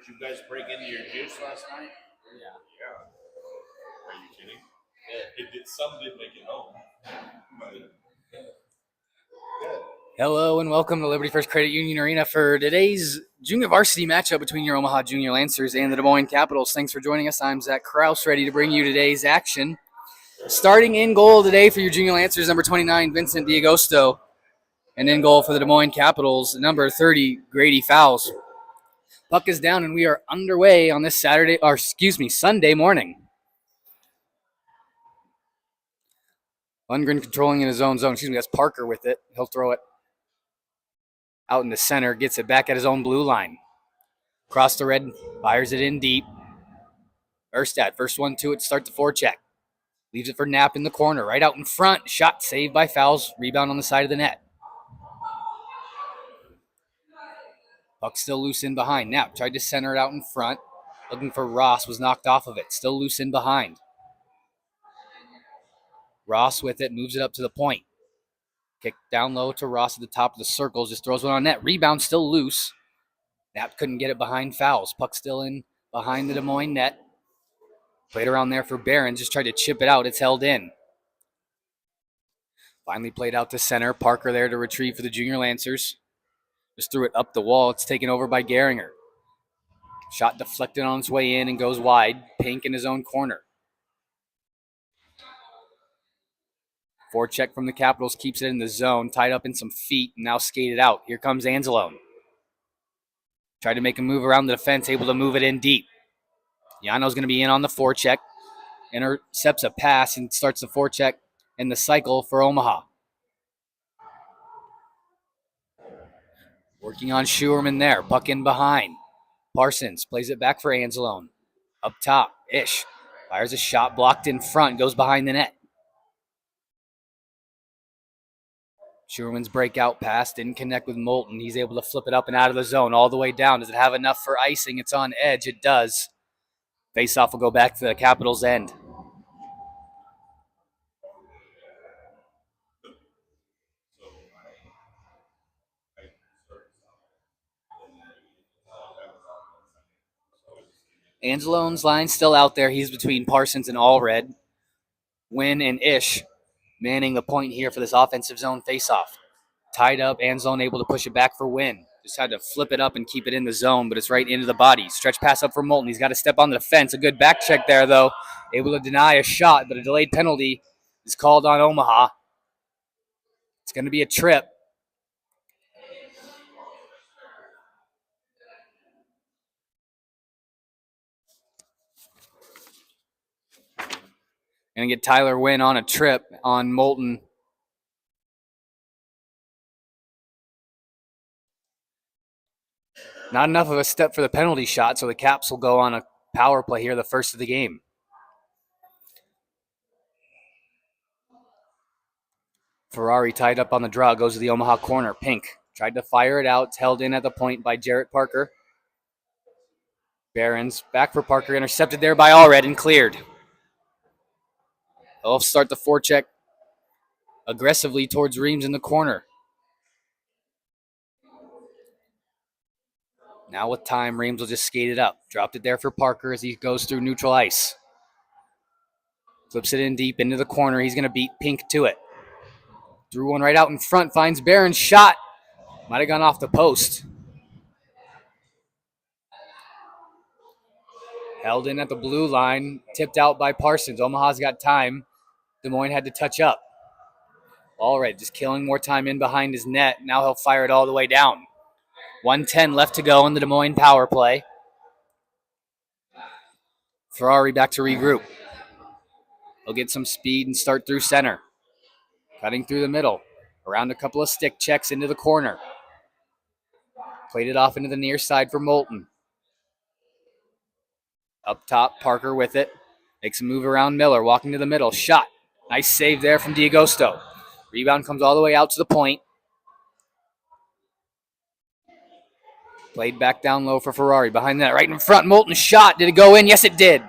Did you guys break into your juice last night? Yeah. Are you kidding? Some did make it home. Hello and welcome to Liberty First Credit Union Arena for today's junior varsity matchup between your Omaha Junior Lancers and the Des Moines Capitals. Thanks for joining us. I'm Zach Kraus, ready to bring you today's action. Starting in goal today for your Junior Lancers, number 29, Vincent D'Agosto. And in goal for the Des Moines Capitals, number 30, Grady Fowles. Puck is down and we are underway on this Sunday morning. Lundgren controlling in his own zone. That's Parker with it. He'll throw it out in the center, gets it back at his own blue line. Across the red, fires it in deep. Erstad, first one to it, start the forecheck. Leaves it for Knapp in the corner, right out in front. Shot saved by Fowles. Rebound on the side of the net. Puck still loose in behind. Knapp tried to center it out in front. Looking for Ross, was knocked off of it. Still loose in behind. Ross with it, moves it up to the point. Kick down low to Ross at the top of the circle. Just throws one on net. Rebound still loose. Knapp couldn't get it behind Fowles. Puck still in behind the Des Moines net. Played around there for Barron. Just tried to chip it out. It's held in. Finally played out to center. Parker there to retrieve for the Junior Lancers. Just threw it up the wall. It's taken over by Geringer. Shot deflected on its way in and goes wide. Pink in his own corner. Forecheck from the Capitals keeps it in the zone. Tied up in some feet. Now skated out. Here comes Anzalone. Tried to make a move around the defense. Able to move it in deep. Yano's going to be in on the forecheck. Intercepts a pass and starts the forecheck and the cycle for Omaha. Working on Schuerman there. Puck in behind. Parsons plays it back for Anzalone. Up top, Ish fires a shot blocked in front. Goes behind the net. Schuerman's breakout pass didn't connect with Moulton. He's able to flip it up and out of the zone all the way down. Does it have enough for icing? It's on edge. It does. Faceoff will go back to the Capitals' end. Angelone's line still out there. He's between Parsons and Allred. Wynn and Ish manning the point here for this offensive zone faceoff. Tied up, Anzalone able to push it back for Wynn. Just had to flip it up and keep it in the zone, but it's right into the body. Stretch pass up for Moulton. He's got to step on the defense. A good back check there, though. Able to deny a shot, but a delayed penalty is called on Omaha. It's going to be a trip. Going to get Tyler Wynn on a trip on Moulton. Not enough of a step for the penalty shot, so the Caps will go on a power play here, the first of the game. Ferrari tied up on the draw, goes to the Omaha corner. Pink tried to fire it out. It's held in at the point by Jarrett Parker. Barron's back for Parker, intercepted there by Allred and cleared. They'll start the forecheck aggressively towards Reams in the corner. Now with time, Reams will just skate it up. Dropped it there for Parker as he goes through neutral ice. Flips it in deep into the corner. He's going to beat Pink to it. Threw one right out in front, finds Barron's shot. Might have gone off the post. Held in at the blue line, tipped out by Parsons. Omaha's got time. Des Moines had to touch up. All right, just killing more time in behind his net. Now he'll fire it all the way down. 1:10 left to go in the Des Moines power play. Ferrari back to regroup. He'll get some speed and start through center. Cutting through the middle. Around a couple of stick checks into the corner. Played it off into the near side for Moulton. Up top, Parker with it. Makes a move around Miller. Walking to the middle. Shot. Nice save there from D'Agosto. Rebound comes all the way out to the point. Played back down low for Ferrari. Behind that, right in front, Moulton shot. Did it go in? Yes, it did.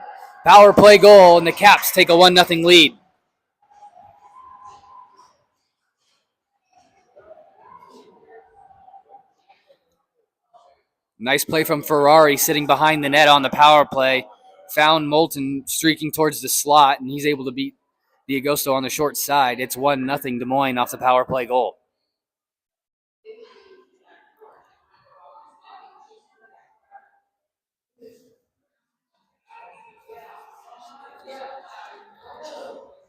Power play goal, and the Caps take a 1-0 lead. Nice play from Ferrari sitting behind the net on the power play. Found Moulton streaking towards the slot, and he's able to beat D'Agosto on the short side. It's 1-0 Des Moines off the power play goal.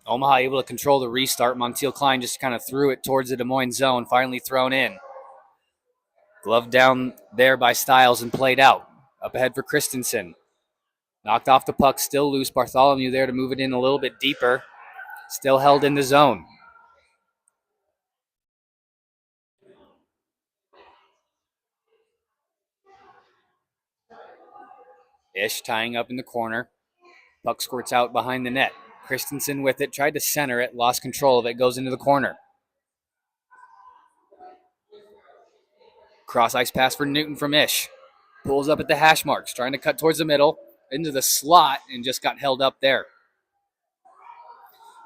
Omaha able to control the restart. Montiel Klein just kind of threw it towards the Des Moines zone, finally thrown in. Glove down there by Stiles and played out. Up ahead for Christensen. Knocked off the puck, still loose. Bartholomew there to move it in a little bit deeper. Still held in the zone. Ish tying up in the corner. Puck squirts out behind the net. Christensen with it, tried to center it, lost control of it, goes into the corner. Cross ice pass for Newton from Ish. Pulls up at the hash marks, trying to cut towards the middle, into the slot, and just got held up there.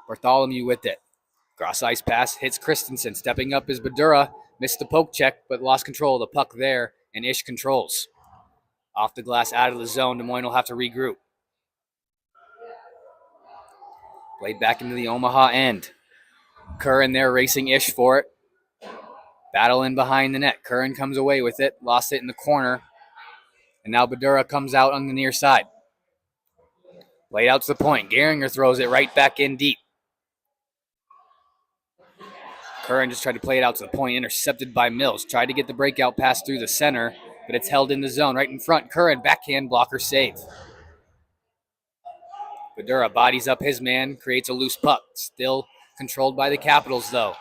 Bartholomew with it. Cross ice pass hits Christensen. Stepping up is Badura. Missed the poke check, but lost control of the puck there, and Ish controls. Off the glass, out of the zone. Des Moines will have to regroup. Played back into the Omaha end. Curran there racing Ish for it. Battle in behind the net. Curran comes away with it. Lost it in the corner. And now Badura comes out on the near side. Laid out to the point. Gehringer throws it right back in deep. Curran just tried to play it out to the point. Intercepted by Mills. Tried to get the breakout pass through the center, but it's held in the zone right in front. Curran, backhand blocker save. Badura bodies up his man, creates a loose puck. Still controlled by the Capitals, though.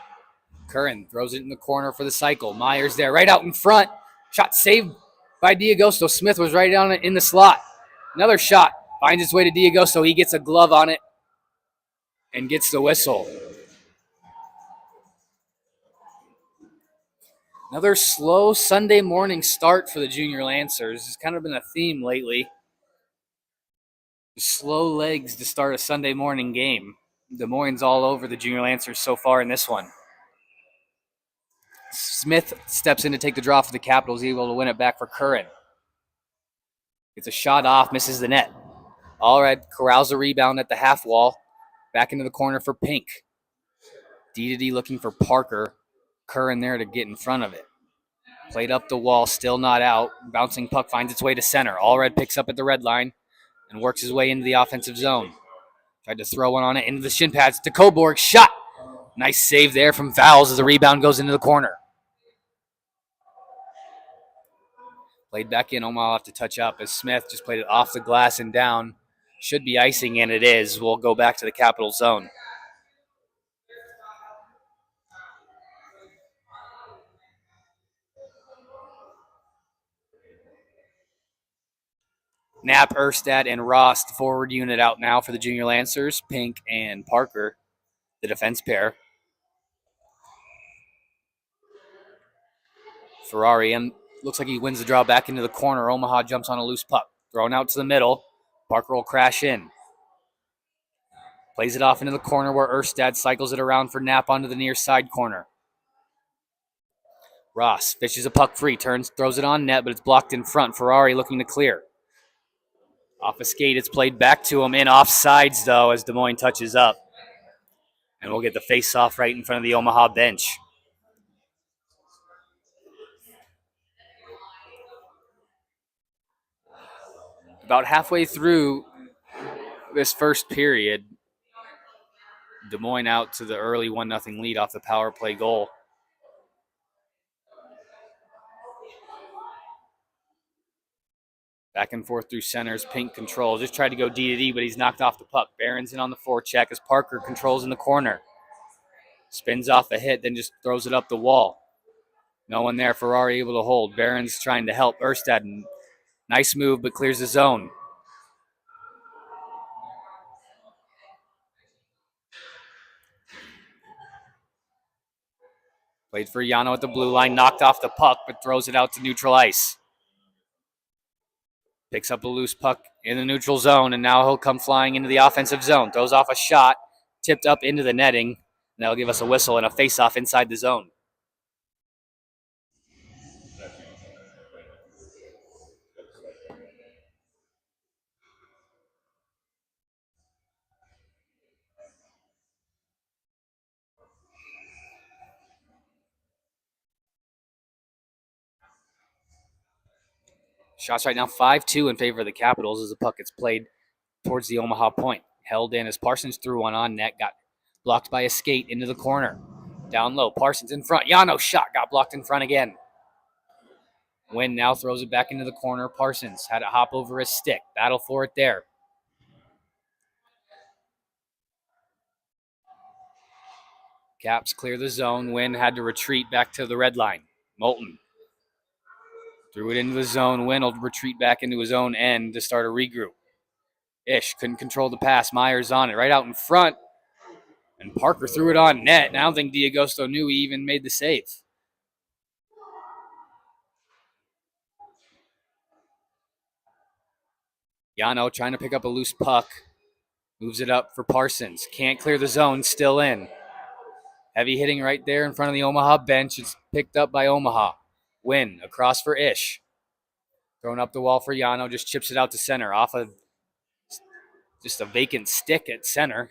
Curran throws it in the corner for the cycle. Myers there, right out in front. Shot saved by D'Agosto. Smith was right on it in the slot. Another shot. Finds its way to D'Agosto. He gets a glove on it and gets the whistle. Another slow Sunday morning start for the Junior Lancers. It's kind of been a theme lately. Slow legs to start a Sunday morning game. Des Moines all over the Junior Lancers so far in this one. Smith steps in to take the draw for the Capitals, able to win it back for Curran. Gets a shot off, misses the net. Allred corrals a rebound at the half wall. Back into the corner for Pink. D looking for Parker. Curran there to get in front of it. Played up the wall, still not out. Bouncing puck finds its way to center. Allred picks up at the red line and works his way into the offensive zone. Tried to throw one on it into the shin pads. To Coborg, shot. Nice save there from Fowles as the rebound goes into the corner. Played back in. Omaha will have to touch up as Smith just played it off the glass and down. Should be icing, and it is. We'll go back to the Capital zone. Knapp, Erstad, and Ross, the forward unit out now for the Junior Lancers. Pink and Parker, the defense pair. Ferrari looks like he wins the draw back into the corner. Omaha jumps on a loose puck. Thrown out to the middle. Parker will crash in. Plays it off into the corner where Erstad cycles it around for Knapp onto the near side corner. Ross fishes a puck free, turns, throws it on net, but it's blocked in front. Ferrari looking to clear. Off a skate, it's played back to him in offsides, though, as Des Moines touches up. And we'll get the face-off right in front of the Omaha bench. About halfway through this first period, Des Moines out to the early 1-0 lead off the power play goal. Back and forth through centers. Pink controls. Just tried to go D, but he's knocked off the puck. Barron's in on the forecheck as Parker controls in the corner. Spins off a hit, then just throws it up the wall. No one there. Ferrari able to hold. Barron's trying to help Erstad. Nice move, but clears the zone. Played for Yano at the blue line. Knocked off the puck, but throws it out to neutral ice. Picks up a loose puck in the neutral zone, and now he'll come flying into the offensive zone. Throws off a shot, tipped up into the netting, and that'll give us a whistle and a face-off inside the zone. Shots right now 5-2 in favor of the Capitals as the puck gets played towards the Omaha point. Held in as Parsons threw one on net, got blocked by a skate into the corner. Down low, Parsons in front. Yano's shot got blocked in front again. Wynn now throws it back into the corner. Parsons had to hop over his stick. Battle for it there. Caps clear the zone. Wynn had to retreat back to the red line. Moulton threw it into the zone. Wynn will retreat back into his own end to start a regroup. Ish couldn't control the pass. Myers on it right out in front. And Parker threw it on net. And I don't think D'Agosto knew he even made the save. Yano trying to pick up a loose puck. Moves it up for Parsons. Can't clear the zone. Still in. Heavy hitting right there in front of the Omaha bench. It's picked up by Omaha. Wynn across for Ish. Thrown up the wall for Yano. Just chips it out to center. Off of just a vacant stick at center.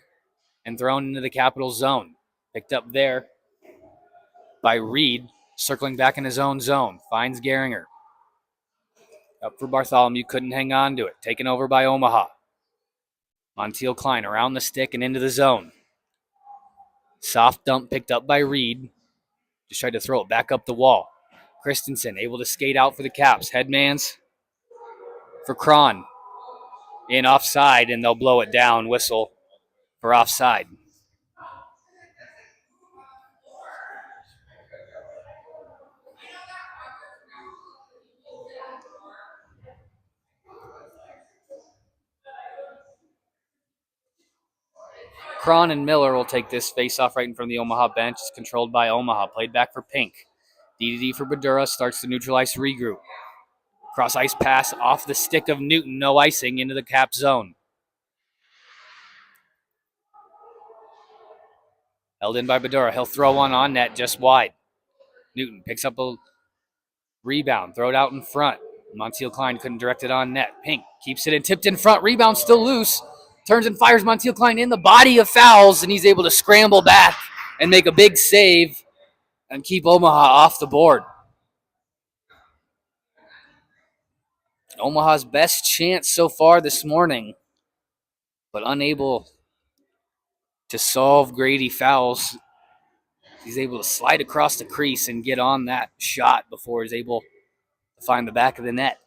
And thrown into the Capital zone. Picked up there by Reed. Circling back in his own zone. Finds Gehringer. Up for Bartholomew. Couldn't hang on to it. Taken over by Omaha. Montiel Klein around the stick and into the zone. Soft dump picked up by Reed. Just tried to throw it back up the wall. Christensen able to skate out for the Caps. Headmans for Cron. In offside, and they'll blow it down. Whistle for offside. Cron and Miller will take this face-off right in front of the Omaha bench. It's controlled by Omaha. Played back for Pink. DDD for Badura starts the neutral ice regroup. Cross ice pass off the stick of Newton. No icing into the Cap zone. Held in by Badura. He'll throw one on net just wide. Newton picks up a rebound. Throw it out in front. Montiel Klein couldn't direct it on net. Pink keeps it in. Tipped in front. Rebound still loose. Turns and fires Montiel Klein in the body of Fouls, and he's able to scramble back and make a big save and keep Omaha off the board. Omaha's best chance so far this morning, but unable to solve Grady Fouls. He's able to slide across the crease and get on that shot before he's able to find the back of the net.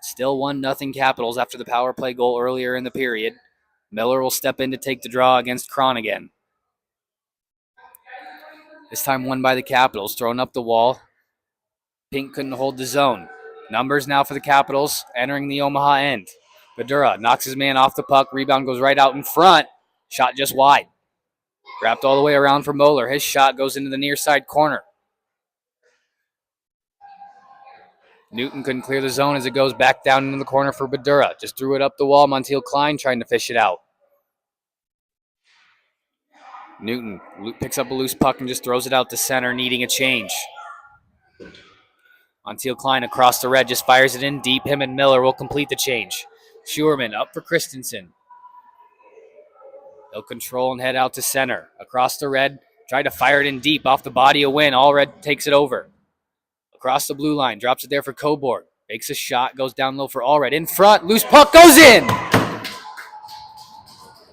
Still 1-0 Capitals after the power play goal earlier in the period. Miller will step in to take the draw against Cron again. This time won by the Capitals, thrown up the wall. Pink couldn't hold the zone. Numbers now for the Capitals, entering the Omaha end. Badura knocks his man off the puck. Rebound goes right out in front. Shot just wide. Wrapped all the way around for Moeller. His shot goes into the near side corner. Newton couldn't clear the zone as it goes back down into the corner for Badura. Just threw it up the wall. Montiel Klein trying to fish it out. Newton picks up a loose puck and just throws it out to center, needing a change. Montiel Klein across the red, just fires it in deep. Him and Miller will complete the change. Schuerman up for Christensen. He'll control and head out to center. Across the red, tried to fire it in deep off the body of Wynn. Allred takes it over. Across the blue line, drops it there for Cobourg. Makes a shot, goes down low for Allred. In front, loose puck goes in!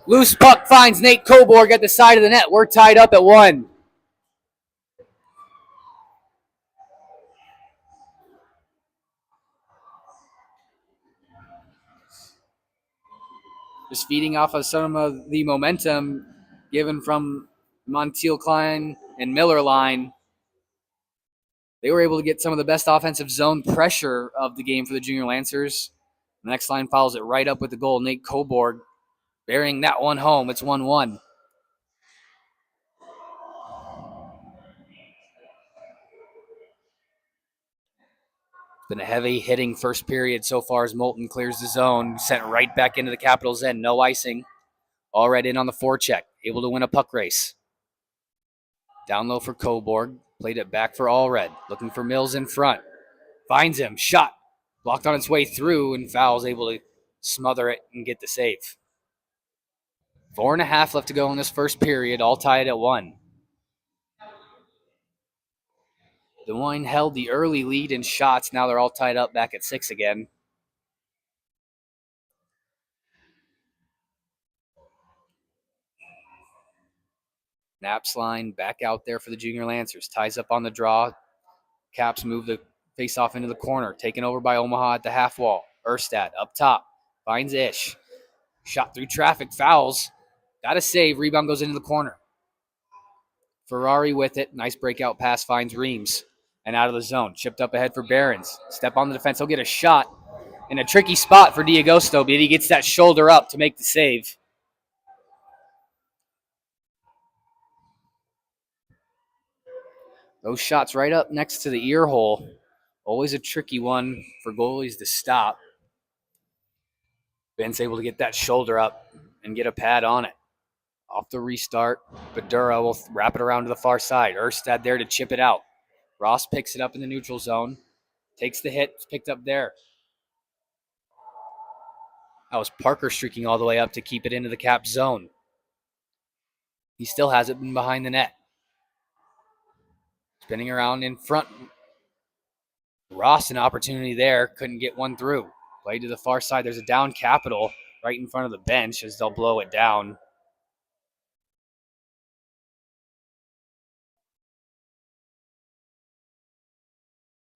Loose puck finds Nate Cobourg at the side of the net. We're tied up at 1. Just feeding off of some of the momentum given from Montiel Klein and Miller line. They were able to get some of the best offensive zone pressure of the game for the Junior Lancers. The next line follows it right up with the goal. Nate Cobourg burying that one home. It's 1-1. Been a heavy hitting first period so far as Moulton clears the zone. Sent right back into the Capitals' end. No icing. Allred in on the forecheck. Able to win a puck race. Down low for Cobourg. Played it back for Allred. Looking for Mills in front. Finds him. Shot. Blocked on its way through, and Fouls able to smother it and get the save. 4.5 left to go in this first period. All tied at 1. Des Moines held the early lead in shots. Now they're all tied up back at 6 again. Snaps line back out there for the Junior Lancers. Ties up on the draw. Caps move the face off into the corner. Taken over by Omaha at the half wall. Erstad up top. Finds Ish. Shot through traffic. Fouls. Got a save. Rebound goes into the corner. Ferrari with it. Nice breakout pass. Finds Reams. And out of the zone. Chipped up ahead for Behrens. Step on the defense. He'll get a shot in a tricky spot for D'Agosto, but he gets that shoulder up to make the save. Those shots right up next to the ear hole. Always a tricky one for goalies to stop. Ben's able to get that shoulder up and get a pad on it. Off the restart, Badura will wrap it around to the far side. Erstad there to chip it out. Ross picks it up in the neutral zone. Takes the hit. It's picked up there. That was Parker streaking all the way up to keep it into the Cap zone. He still has it behind the net. Spinning around in front. Ross, an opportunity there. Couldn't get one through. Played to the far side. There's a down Capital right in front of the bench as they'll blow it down.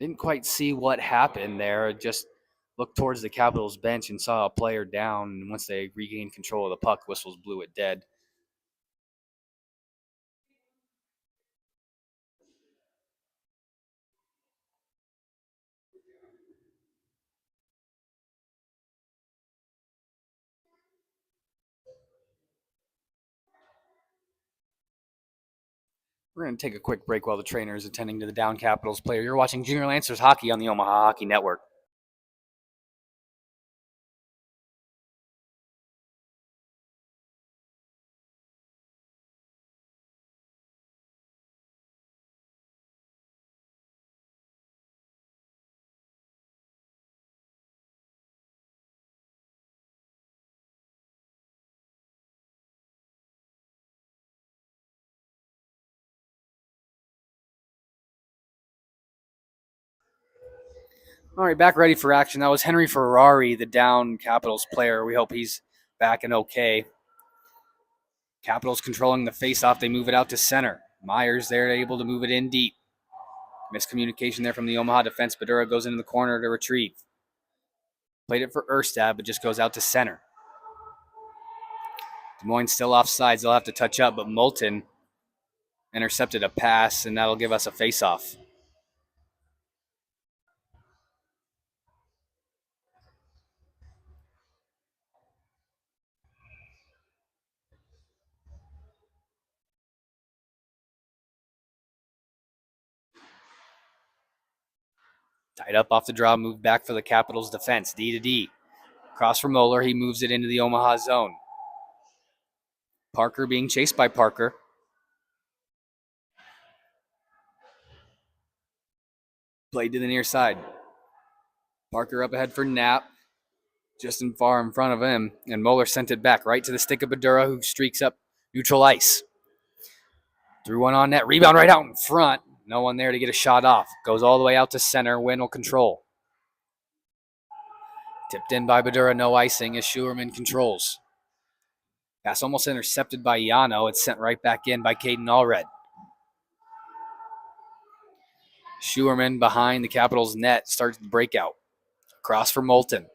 Didn't quite see what happened there. Just looked towards the Capitals bench and saw a player down. And once they regained control of the puck, whistles blew it dead. We're going to take a quick break while the trainer is attending to the down Capitals player. You're watching Junior Lancers hockey on the Omaha Hockey Network. All right, back ready for action. That was Henry Ferrari, the down Capitals player. We hope he's back and okay. Capitals controlling the faceoff. They move it out to center. Myers there able to move it in deep. Miscommunication there from the Omaha defense. Badura goes into the corner to retrieve. Played it for Erstad, but just goes out to center. Des Moines still off sides. They'll have to touch up, but Moulton intercepted a pass, and that'll give us a faceoff. Tied up off the draw, moved back for the Capitals defense. D to D. Cross from Moeller. He moves it into the Omaha zone. Parker being chased by Parker. Played to the near side. Parker up ahead for Knapp. Just far in front of him. And Moeller sent it back right to the stick of Badura, who streaks up neutral ice. Threw one on net. Rebound right out in front. No one there to get a shot off. Goes all the way out to center. Wynn will control. Tipped in by Badura. No icing as Schuerman controls. Pass almost intercepted by Yano. It's sent right back in by Caden Allred. Schuerman behind the Capitals net starts the breakout. Across for Moulton.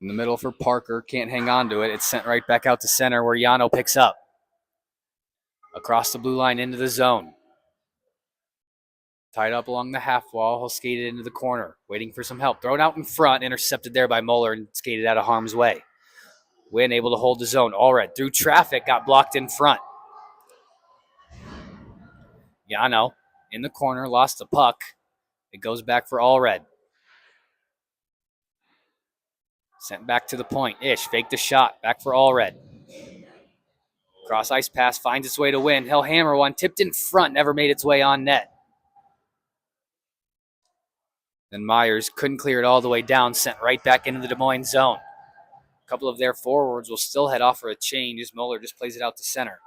In the middle for Parker. Can't hang on to it. It's sent right back out to center where Yano picks up. Across the blue line into the zone. Tied up along the half wall. He'll skate it into the corner. Waiting for some help. Thrown out in front. Intercepted there by Moeller and skated out of harm's way. Wynn able to hold the zone. Allred through traffic. Got blocked in front. Yano in the corner. Lost the puck. It goes back for Allred. Sent back to the point. Ish faked the shot. Back for Allred. Cross ice pass finds its way to Wynn. He'll hammer one. Tipped in front. Never made its way on net. Then Myers couldn't clear it all the way down. Sent right back into the Des Moines zone. A couple of their forwards will still head off for a change as Moeller just plays it out to center.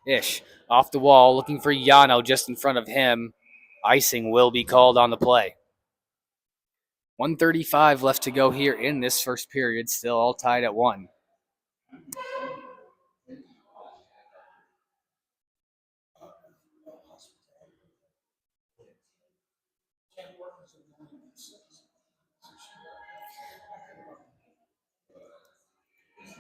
Ish off the wall looking for Yano just in front of him. Icing will be called on the play. 1:35 left to go here in this first period. Still all tied at 1.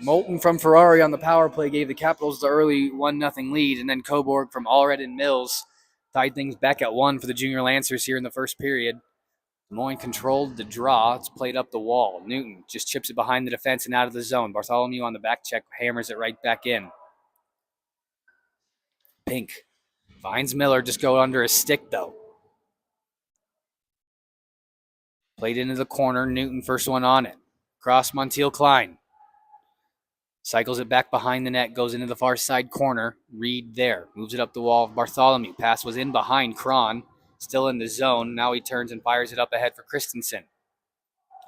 Moulton from Ferrari on the power play gave the Capitals the early 1-0 lead, and then Cobourg from Allred and Mills tied things back at 1 for the Junior Lancers here in the first period. Des Moines controlled the draw. It's played up the wall. Newton just chips it behind the defense and out of the zone. Bartholomew on the back check hammers it right back in. Pink finds Miller, just go under his stick though. Played into the corner. Newton first one on it. Cross Montiel Klein. Cycles it back behind the net, goes into the far side corner. Reed there. Moves it up the wall. Bartholomew. Pass was in behind Cron. Still in the zone. Now he turns and fires it up ahead for Christensen.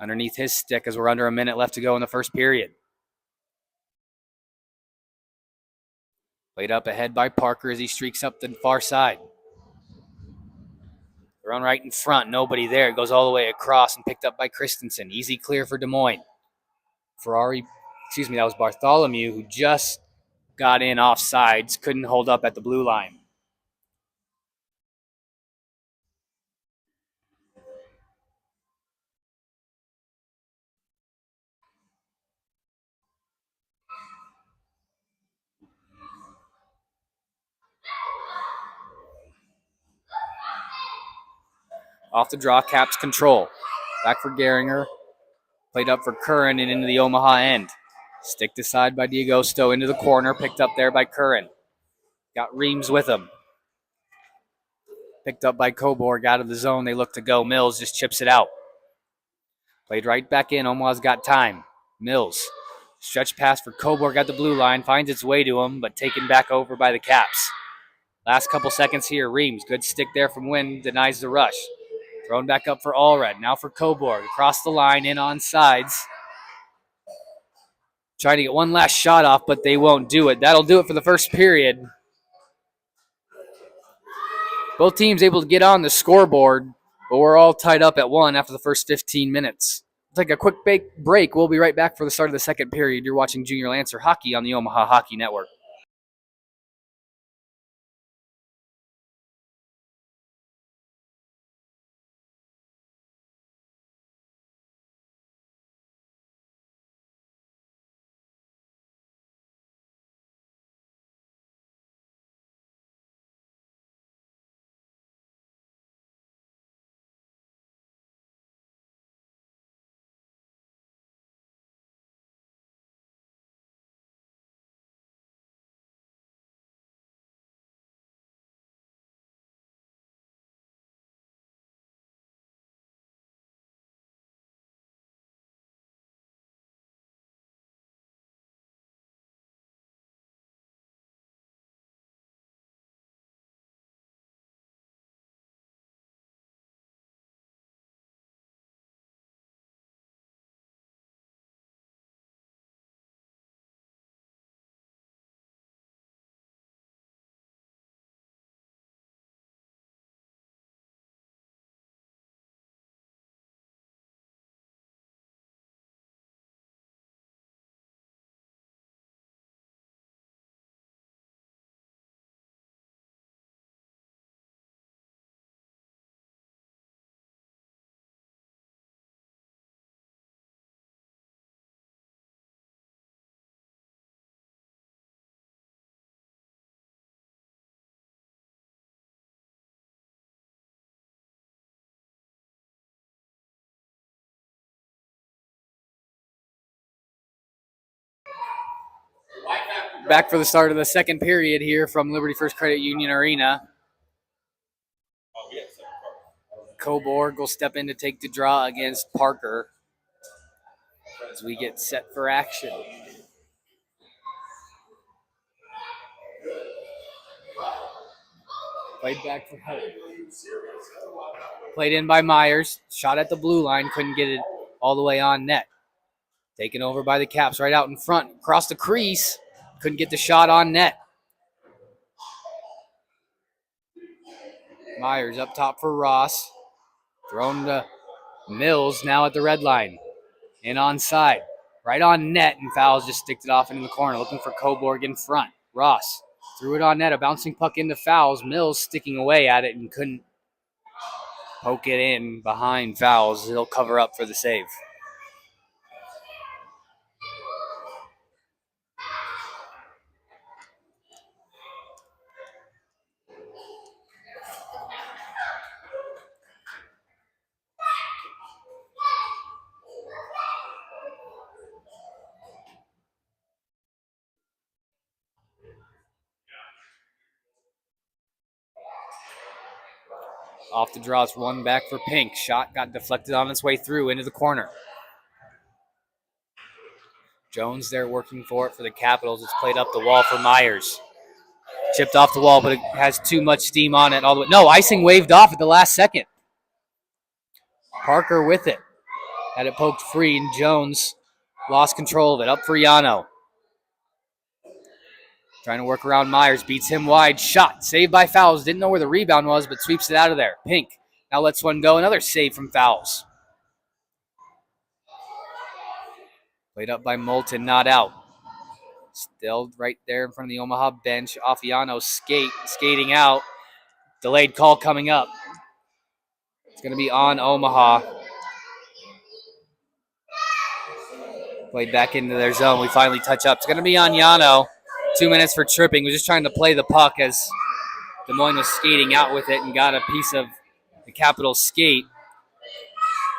Underneath his stick as we're under a minute left to go in the first period. Played up ahead by Parker as he streaks up the far side. Run right in front. Nobody there. Goes all the way across and picked up by Christensen. Easy clear for Des Moines. That was Bartholomew who just got in off sides. Couldn't hold up at the blue line. Off the draw, Caps control. Back for Gehringer. Played up for Curran and into the Omaha end. Sticked aside by D'Agosto into the corner. Picked up there by Curran. Got Reams with him. Picked up by Cobourg out of the zone. They look to go. Mills just chips it out. Played right back in. Omaha's got time. Mills. Stretch pass for Cobourg at the blue line. Finds its way to him, but taken back over by the Caps. Last couple seconds here. Reams. Good stick there from Wynn. Denies the rush. Thrown back up for Allred. Now for Cobourg. Across the line, in on sides. Trying to get one last shot off, but they won't do it. That'll do it for the first period. Both teams able to get on the scoreboard, but we're all tied up at 1 after the first 15 minutes. We'll take a quick break. We'll be right back for the start of the second period. You're watching Junior Lancer Hockey on the Omaha Hockey Network. Back for the start of the second period here from Liberty First Credit Union Arena. Cobourg will step in to take the draw against Parker as we get set for action. Played back for Heller. Played in by Myers. Shot at the blue line. Couldn't get it all the way on net. Taken over by the Caps right out in front. Across the crease. Couldn't get the shot on net. Myers up top for Ross. Thrown to Mills now at the red line. In onside. Right on net, and Fowles just sticked it off into the corner. Looking for Cobourg in front. Ross threw it on net. A bouncing puck into Fowles. Mills sticking away at it and couldn't poke it in behind Fouls. He'll cover up for the save. Off the draw, it's one back for Pink. Shot got deflected on its way through into the corner. Jones there working for it for the Capitals. It's played up the wall for Myers. Chipped off the wall, but it has too much steam on it all the way. No, icing waved off at the last second. Parker with it. Had it poked free, and Jones lost control of it. Up for Yano. Trying to work around Myers. Beats him wide. Shot. Saved by Fouls. Didn't know where the rebound was, but sweeps it out of there. Pink now lets one go. Another save from Fouls. Played up by Moulton. Not out. Still right there in front of the Omaha bench. Off Yano's skating out. Delayed call coming up. It's going to be on Omaha. Played back into their zone. We finally touch up. It's going to be on Yano. 2 minutes for tripping. We're just trying to play the puck as Des Moines was skating out with it and got a piece of the Capitals skate.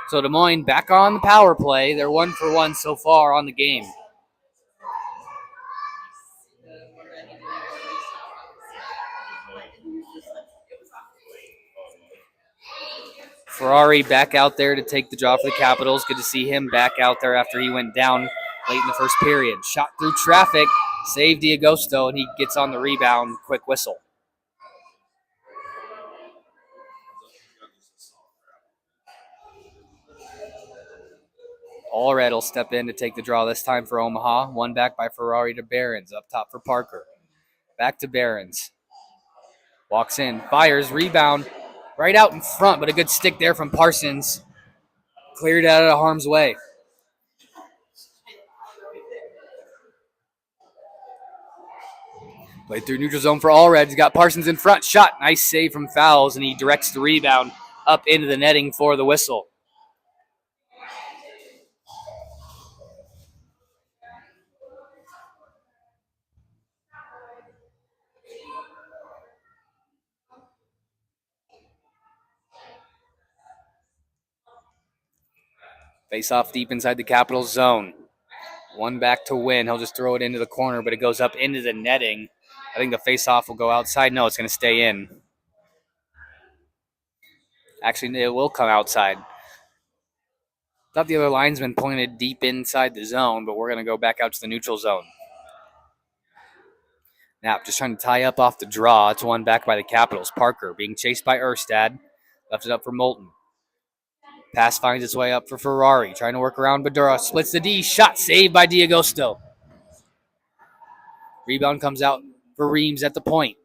So Des Moines back on the power play. They're 1 for 1 so far on the game. Ferrari back out there to take the draw for the Capitals. Good to see him back out there after he went down late in the first period. Shot through traffic. Saved D'Agosto, and he gets on the rebound. Quick whistle. Allred will step in to take the draw this time for Omaha. One back by Ferrari to Behrens. Up top for Parker. Back to Behrens. Walks in. Fires. Rebound. Right out in front, but a good stick there from Parsons. Cleared out of harm's way. Played through neutral zone for Allred. He's got Parsons in front. Shot. Nice save from Fouls, and he directs the rebound up into the netting for the whistle. Face off deep inside the Capitals zone. One back to win. He'll just throw it into the corner, but it goes up into the netting. I think the face-off will go outside. No, it's going to stay in. Actually, it will come outside. Thought the other linesman pointed deep inside the zone, but we're going to go back out to the neutral zone. Knapp just trying to tie up off the draw. It's one back by the Capitals. Parker being chased by Erstad. Left it up for Moulton. Pass finds its way up for Ferrari. Trying to work around Badura. Splits the D. Shot saved by D'Agosto. Rebound comes out for Reams at the point.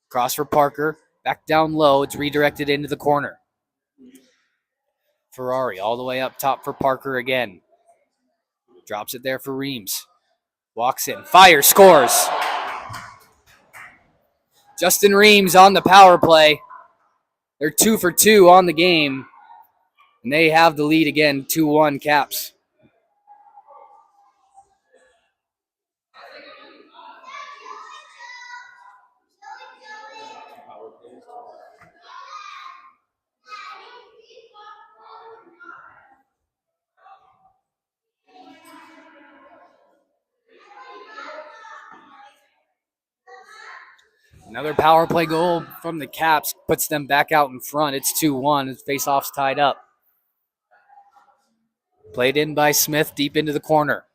Cross for Parker. Back down low. It's redirected into the corner. Ferrari all the way up top for Parker again. Drops it there for Reams. Walks in. Fires. Scores. Justin Reams on the power play. They're 2 for 2 on the game. And they have the lead again, 2-1 Caps. Another power play goal from the Caps puts them back out in front. It's 2-1. His face-off's tied up. Played in by Smith deep into the corner.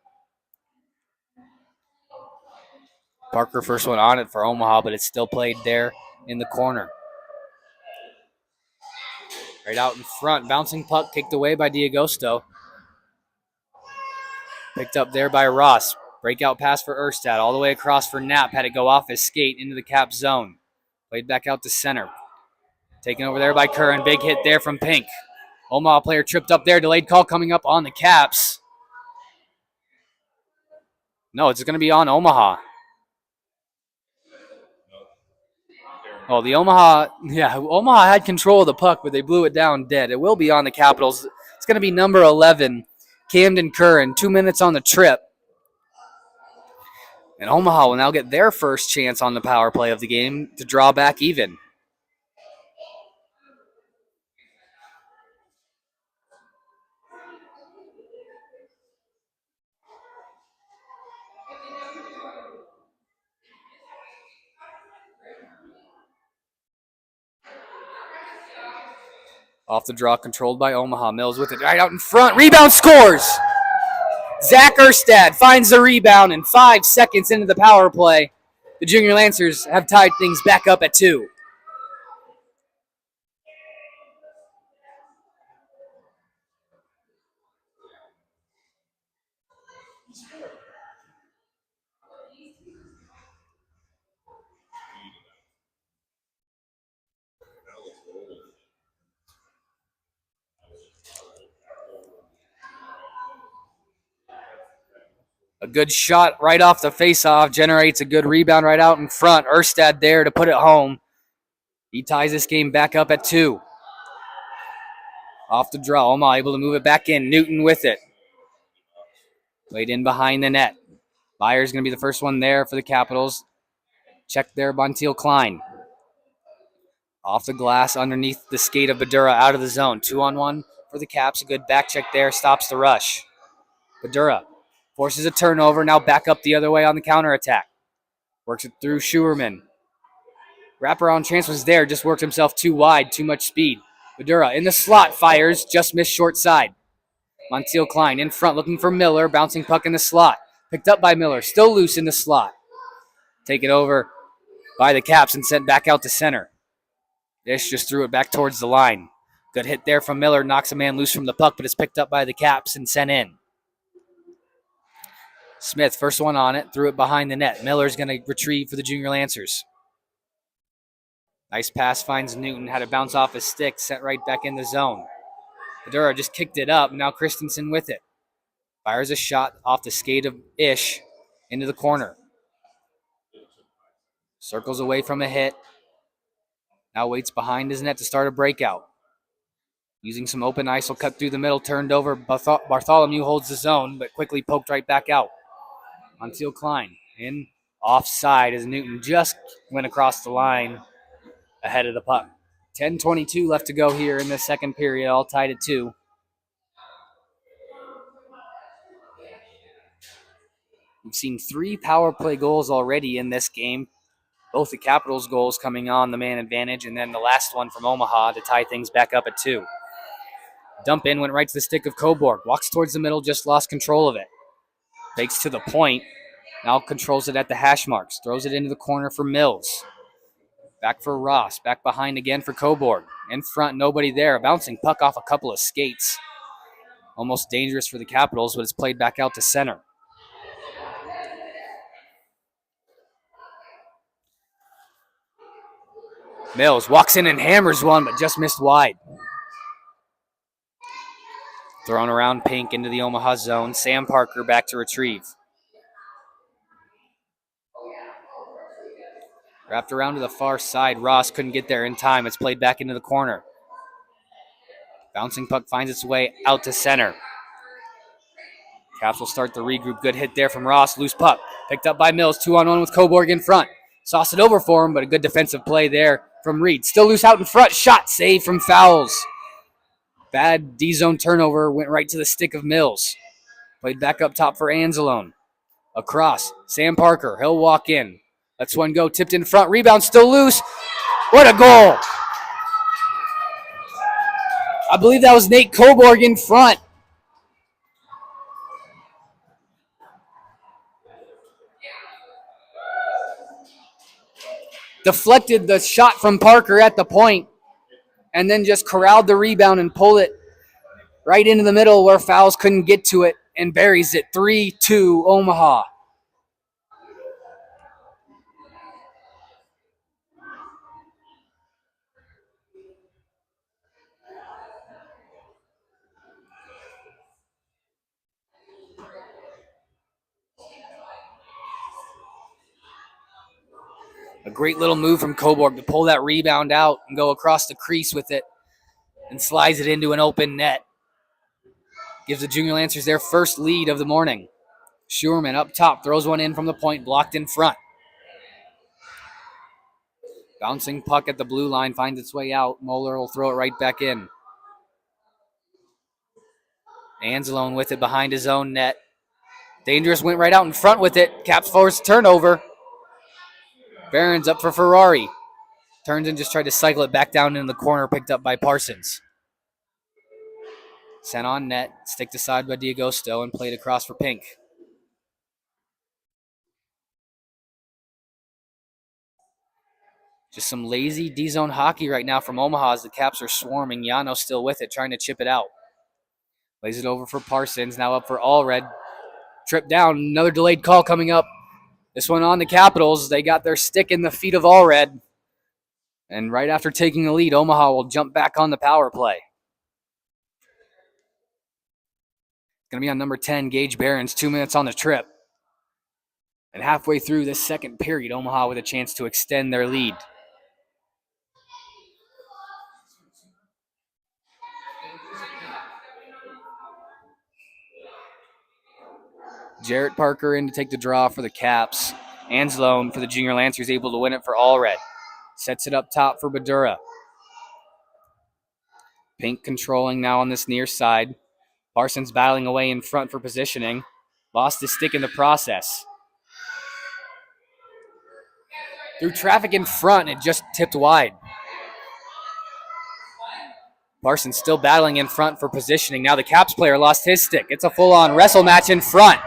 Parker first one on it for Omaha, but it's still played there in the corner. Right out in front. Bouncing puck kicked away by D'Agosto. Picked up there by Ross. Breakout pass for Erstad. All the way across for Knapp. Had to go off his skate into the Cap zone. Played back out to center. Taken over there by Curran. Big hit there from Pink. Omaha player tripped up there. Delayed call coming up on the Caps. No, it's going to be on Omaha. Well, Omaha had control of the puck, but they blew it down dead. It will be on the Capitals. It's going to be number 11, Camden Curran, 2 minutes on the trip. And Omaha will now get their first chance on the power play of the game to draw back even. Off the draw, controlled by Omaha. Mills with it right out in front. Rebound, scores! Zach Erstad finds the rebound, and 5 seconds into the power play, the Junior Lancers have tied things back up at 2. A good shot right off the faceoff generates a good rebound right out in front. Erstad there to put it home. He ties this game back up at 2. Off the draw, Omaha able to move it back in. Newton with it. Laid in behind the net. Byers going to be the first one there for the Capitals. Check there, Montiel Klein. Off the glass underneath the skate of Badura out of the zone. 2-on-1 for the Caps. A good back check there. Stops the rush. Badura forces a turnover. Now back up the other way on the counterattack. Works it through Schuerman. Wraparound chance was there. Just worked himself too wide. Too much speed. Badura in the slot. Fires. Just missed short side. Montiel Klein in front looking for Miller. Bouncing puck in the slot. Picked up by Miller. Still loose in the slot. Taken over by the Caps and sent back out to center. Ish just threw it back towards the line. Good hit there from Miller. Knocks a man loose from the puck, but it's picked up by the Caps and sent in. Smith, first one on it. Threw it behind the net. Miller's going to retrieve for the Junior Lancers. Nice pass finds Newton. Had it bounce off his stick. Sent right back in the zone. Badura just kicked it up. Now Christensen with it. Fires a shot off the skate of Ish into the corner. Circles away from a hit. Now waits behind his net to start a breakout. Using some open ice, will cut through the middle, turned over. Bartholomew holds the zone, but quickly poked right back out. Montiel Klein in offside as Newton just went across the line ahead of the puck. 10:22 left to go here in the second period, all tied at 2. We've seen 3 power play goals already in this game. Both the Capitals goals coming on the man advantage, and then the last one from Omaha to tie things back up at 2. Dump in, went right to the stick of Cobourg. Walks towards the middle, just lost control of it. Fakes to the point. Now controls it at the hash marks. Throws it into the corner for Mills. Back for Ross. Back behind again for Cobourg. In front, nobody there. A bouncing puck off a couple of skates. Almost dangerous for the Capitals, but it's played back out to center. Mills walks in and hammers one, but just missed wide. Thrown around Pink into the Omaha zone. Sam Parker back to retrieve. Wrapped around to the far side. Ross couldn't get there in time. It's played back into the corner. Bouncing puck finds its way out to center. Caps will start the regroup. Good hit there from Ross. Loose puck. Picked up by Mills. 2-on-1 with Cobourg in front. Sauced it over for him, but a good defensive play there from Reed. Still loose out in front. Shot saved from Fowles. Bad D-zone turnover. Went right to the stick of Mills. Played back up top for Anzalone. Across. Sam Parker. He'll walk in. Lets one go. Tipped in front. Rebound still loose. What a goal. I believe that was Nate Cobourg in front. Deflected the shot from Parker at the point and then just corralled the rebound and pulled it right into the middle where Fowles couldn't get to it and buries it. 3-2 Omaha. A great little move from Coburg to pull that rebound out and go across the crease with it and slides it into an open net. Gives the Junior Lancers their first lead of the morning. Schurman up top throws one in from the point, blocked in front. Bouncing puck at the blue line finds its way out. Moeller will throw it right back in. Anzalone with it behind his own net. Dangerous went right out in front with it. Caps forced turnover. Barron's up for Ferrari. Turns and just tried to cycle it back down in the corner, picked up by Parsons. Sent on net, sticked aside by D'Agosto and played across for Pink. Just some lazy D-zone hockey right now from Omaha as the Caps are swarming. Yano still with it, trying to chip it out. Lays it over for Parsons, now up for Allred. Trip down, another delayed call coming up. This one on the Capitals. They got their stick in the feet of Allred. And right after taking the lead, Omaha will jump back on the power play. It's going to be on number 10, Gage Barron's, 2 minutes on the trip. And halfway through this second period, Omaha with a chance to extend their lead. Jarrett Parker in to take the draw for the Caps. Anzalone for the Junior Lancers able to win it for Allred. Sets it up top for Badura. Pink controlling now on this near side. Parsons battling away in front for positioning. Lost his stick in the process. Through traffic in front, it just tipped wide. Parsons still battling in front for positioning. Now the Caps player lost his stick. It's a full-on wrestle match in front.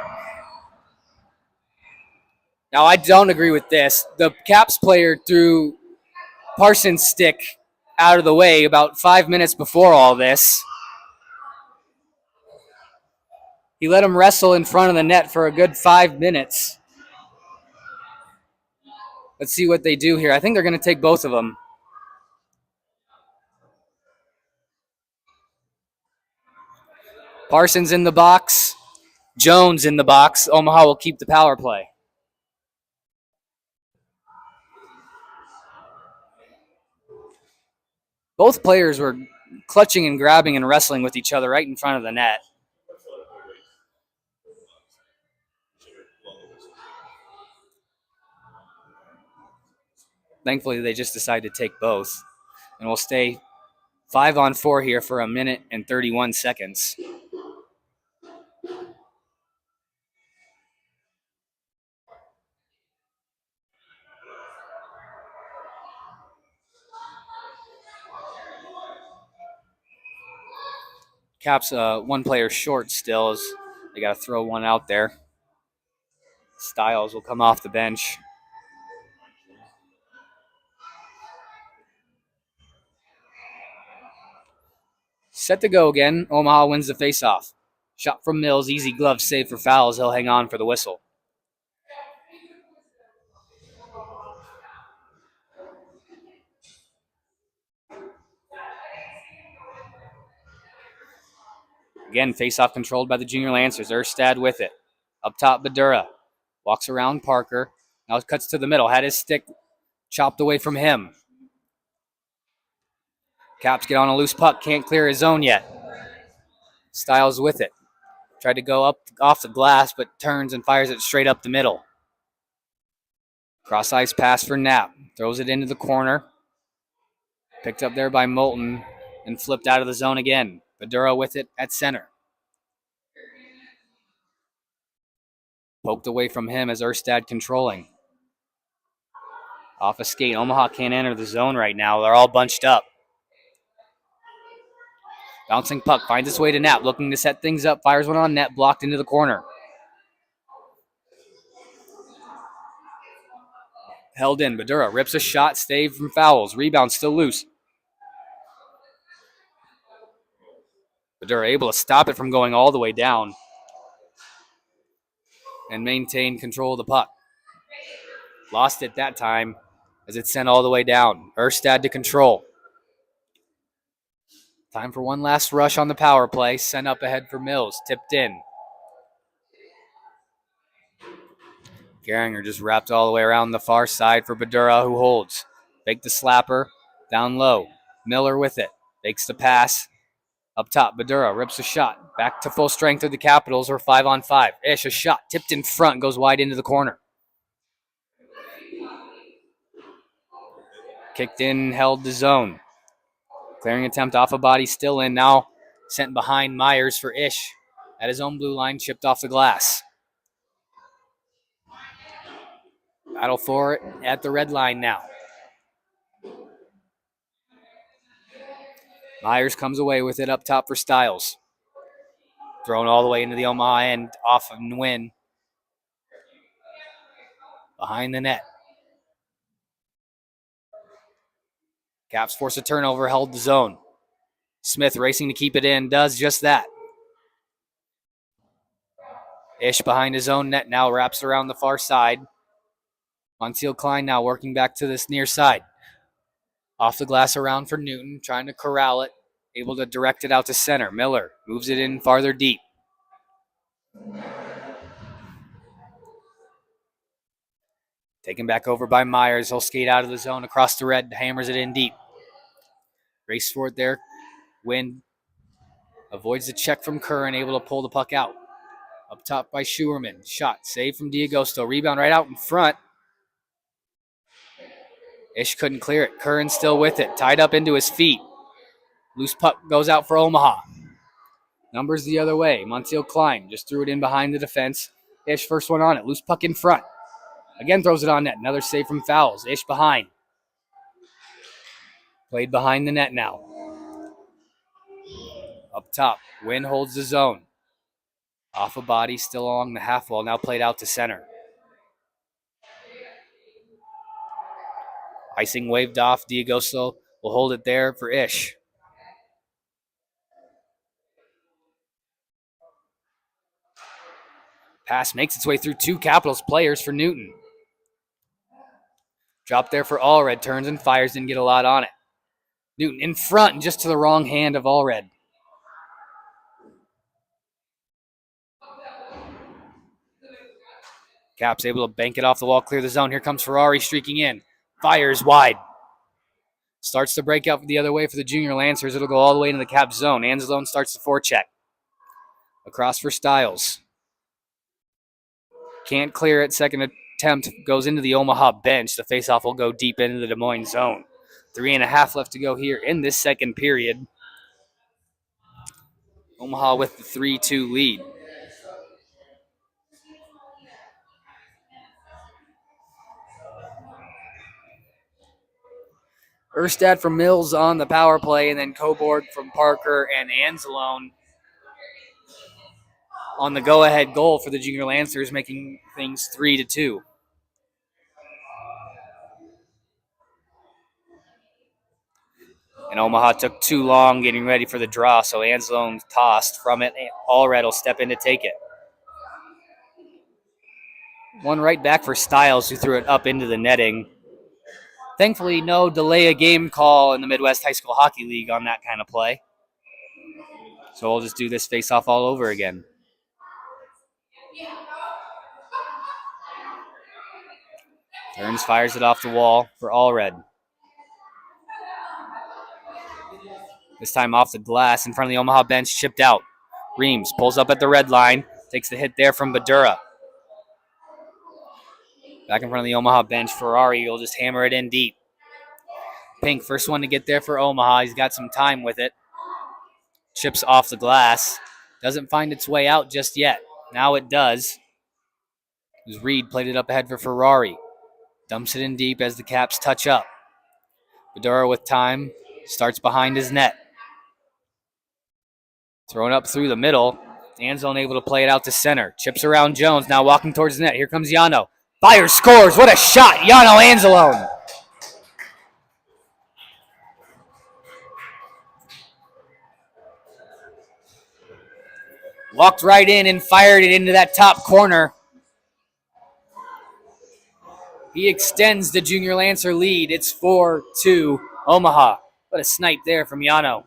Now I don't agree with this. The Caps player threw Parsons' stick out of the way about 5 minutes before all this. He let him wrestle in front of the net for a good 5 minutes. Let's see what they do here. I think they're going to take both of them. Parsons in the box. Jones in the box. Omaha will keep the power play. Both players were clutching and grabbing and wrestling with each other right in front of the net. Thankfully, they just decided to take both. And we'll stay 5-on-4 here for 1 minute and 31 seconds. Caps one player short still as they got to throw one out there. Styles will come off the bench. Set to go again. Omaha wins the faceoff. Shot from Mills. Easy glove save for fouls. He'll hang on for the whistle. Again, faceoff controlled by the Junior Lancers. Erstad with it. Up top, Badura. Walks around Parker. Now it cuts to the middle. Had his stick chopped away from him. Caps get on a loose puck. Can't clear his zone yet. Styles with it. Tried to go up off the glass, but turns and fires it straight up the middle. Cross ice pass for Knapp. Throws it into the corner. Picked up there by Moulton and flipped out of the zone again. Badura with it at center. Poked away from him as Erstad controlling. Off a skate. Omaha can't enter the zone right now. They're all bunched up. Bouncing puck finds its way to Knapp. Looking to set things up. Fires one on net. Blocked into the corner. Held in. Badura rips a shot. Saved from fouls. Rebound still loose. Badura able to stop it from going all the way down and maintain control of the puck. Lost it that time as it sent all the way down. Erstad to control. Time for one last rush on the power play. Sent up ahead for Mills. Tipped in. Geringer just wrapped all the way around the far side for Badura, who holds. Fake the slapper. Down low. Miller with it. Fakes the pass. Up top, Badura rips a shot. Back to full strength of the Capitals. We're 5-on-5. Ish, a shot. Tipped in front. Goes wide into the corner. Kicked in, held the zone. Clearing attempt off a body, still in. Now sent behind Myers for Ish. At his own blue line, chipped off the glass. Battle for it at the red line now. Myers comes away with it up top for Styles. Thrown all the way into the Omaha end, off of Nguyen. Behind the net. Caps force a turnover, held the zone. Smith racing to keep it in, does just that. Ish behind his own net now, wraps around the far side. Montiel Klein now working back to this near side. Off the glass around for Newton, trying to corral it. Able to direct it out to center. Miller moves it in farther deep. Taken back over by Myers. He'll skate out of the zone across the red, hammers it in deep. Race for it there. Wynn avoids the check from Curran, able to pull the puck out. Up top by Schuerman. Shot, save from D'Agosto. Rebound right out in front. Ish couldn't clear it. Curran still with it. Tied up into his feet. Loose puck goes out for Omaha. Numbers the other way. Montiel Klein just threw it in behind the defense. Ish first one on it. Loose puck in front. Again throws it on net. Another save from Fowles. Ish behind. Played behind the net now. Up top. Wynn holds the zone. Off a body, still along the half wall. Now played out to center. Icing waved off. D'Agosto will hold it there for Ish. Pass makes its way through two Capitals players for Newton. Drop there for Allred. Turns and fires. Didn't get a lot on it. Newton in front and just to the wrong hand of Allred. Caps able to bank it off the wall, clear the zone. Here comes Ferrari streaking in. Fires wide. Starts to break out the other way for the Junior Lancers. It'll go all the way into the Cap zone. Anzalone starts the forecheck. Across for Styles. Can't clear it. Second attempt goes into the Omaha bench. The faceoff will go deep into the Des Moines zone. 3.5 left to go here in this second period. Omaha with the 3-2 lead. Erstad from Mills on the power play, and then Cobourg from Parker and Anzalone on the go-ahead goal for the Junior Lancers, making things 3-2. And Omaha took too long getting ready for the draw, so Anzalone tossed from it. Allred will step in to take it. One right back for Styles, who threw it up into the netting. Thankfully, no delay a game call in the Midwest High School Hockey League on that kind of play. So we'll just do this face-off all over again. Turns, fires it off the wall for Allred. This time off the glass in front of the Omaha bench, chipped out. Reams pulls up at the red line, takes the hit there from Badura. Back in front of the Omaha bench, Ferrari will just hammer it in deep. Pink, first one to get there for Omaha. He's got some time with it. Chips off the glass. Doesn't find its way out just yet. Now it does. As Reed played it up ahead for Ferrari. Dumps it in deep as the Caps touch up. Badura with time. Starts behind his net. Thrown up through the middle. Anzalone able to play it out to center. Chips around Jones. Now walking towards the net. Here comes Yano. Fires, scores. What a shot. Yano Anzalone. Walked right in and fired it into that top corner. He extends the Junior Lancer lead. It's 4-2 Omaha. What a snipe there from Yano.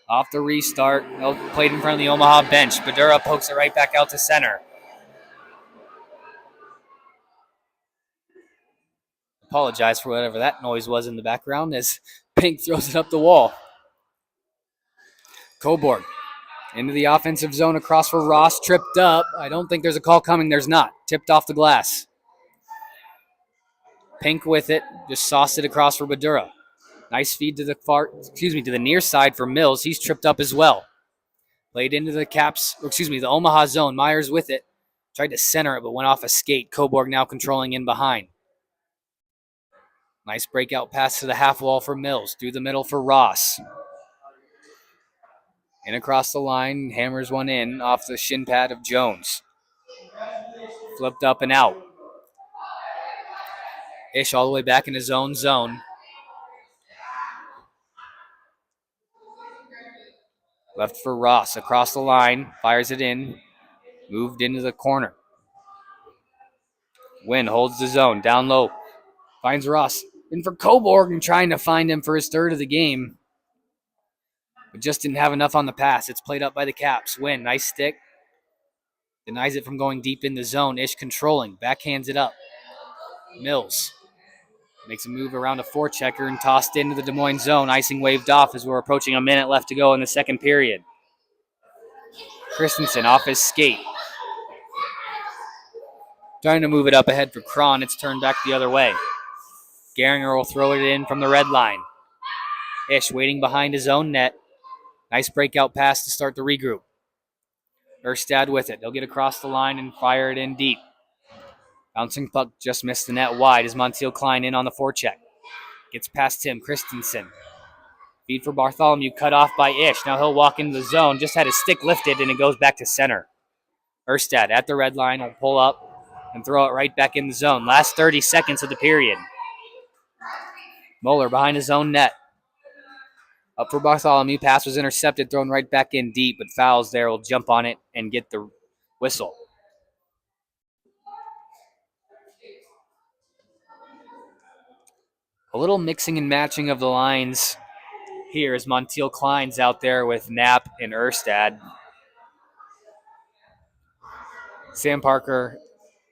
Off the restart, played in front of the Omaha bench. Badura pokes it right back out to center. Apologize for whatever that noise was in the background as Pink throws it up the wall. Coburg into the offensive zone across for Ross. Tripped up. I don't think there's a call coming. There's not. Tipped off the glass. Pink with it. Just sauced it across for Badura. Nice feed to the near side for Mills. He's tripped up as well. Played into the Omaha zone. Myers with it. Tried to center it, but went off a skate. Coburg now controlling in behind. Nice breakout pass to the half wall for Mills. Through the middle for Ross. In across the line. Hammers one in off the shin pad of Jones. Flipped up and out. Ish all the way back in his own zone. Left for Ross. Across the line. Fires it in. Moved into the corner. Wynn holds the zone. Down low. Finds Ross. In for Coburg and trying to find him for his third of the game. But just didn't have enough on the pass. It's played up by the Caps. Wynn, nice stick. Denies it from going deep in the zone. Ish controlling. Backhands it up. Mills makes a move around a forechecker and tossed into the Des Moines zone. Icing waved off as we're approaching a minute left to go in the second period. Christensen off his skate. Trying to move it up ahead for Cron. It's turned back the other way. Geringer will throw it in from the red line. Ish waiting behind his own net. Nice breakout pass to start the regroup. Erstad with it. They'll get across the line and fire it in deep. Bouncing puck just missed the net wide as Montiel Klein in on the forecheck. Gets past him. Christensen. Feed for Bartholomew, cut off by Ish. Now he'll walk into the zone. Just had his stick lifted, and it goes back to center. Erstad at the red line will pull up and throw it right back in the zone. Last 30 seconds of the period. Moeller behind his own net. Up for Bartholomew. Pass was intercepted, thrown right back in deep, but Fouls there will jump on it and get the whistle. A little mixing and matching of the lines here as Montiel Klein's out there with Knapp and Erstad. Sam Parker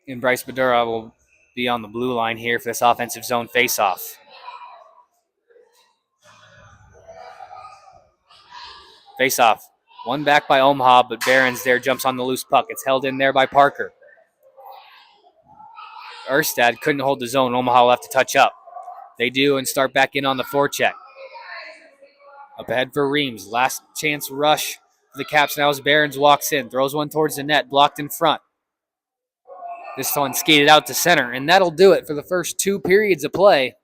and Bryce Badura will be on the blue line here for this offensive zone faceoff. Faceoff. One back by Omaha, but Barons there jumps on the loose puck. It's held in there by Parker. Erstad couldn't hold the zone. Omaha will have to touch up. They do and start back in on the forecheck. Up ahead for Reams. Last chance rush for the Caps now as Barons walks in. Throws one towards the net. Blocked in front. This one skated out to center. And that'll do it for the first 2 periods of play.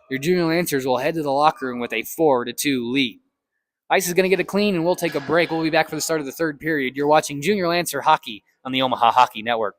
Your Junior Lancers will head to the locker room with a 4-2 lead. Ice is going to get it clean, and we'll take a break. We'll be back for the start of the third period. You're watching Junior Lancer Hockey on the Omaha Hockey Network.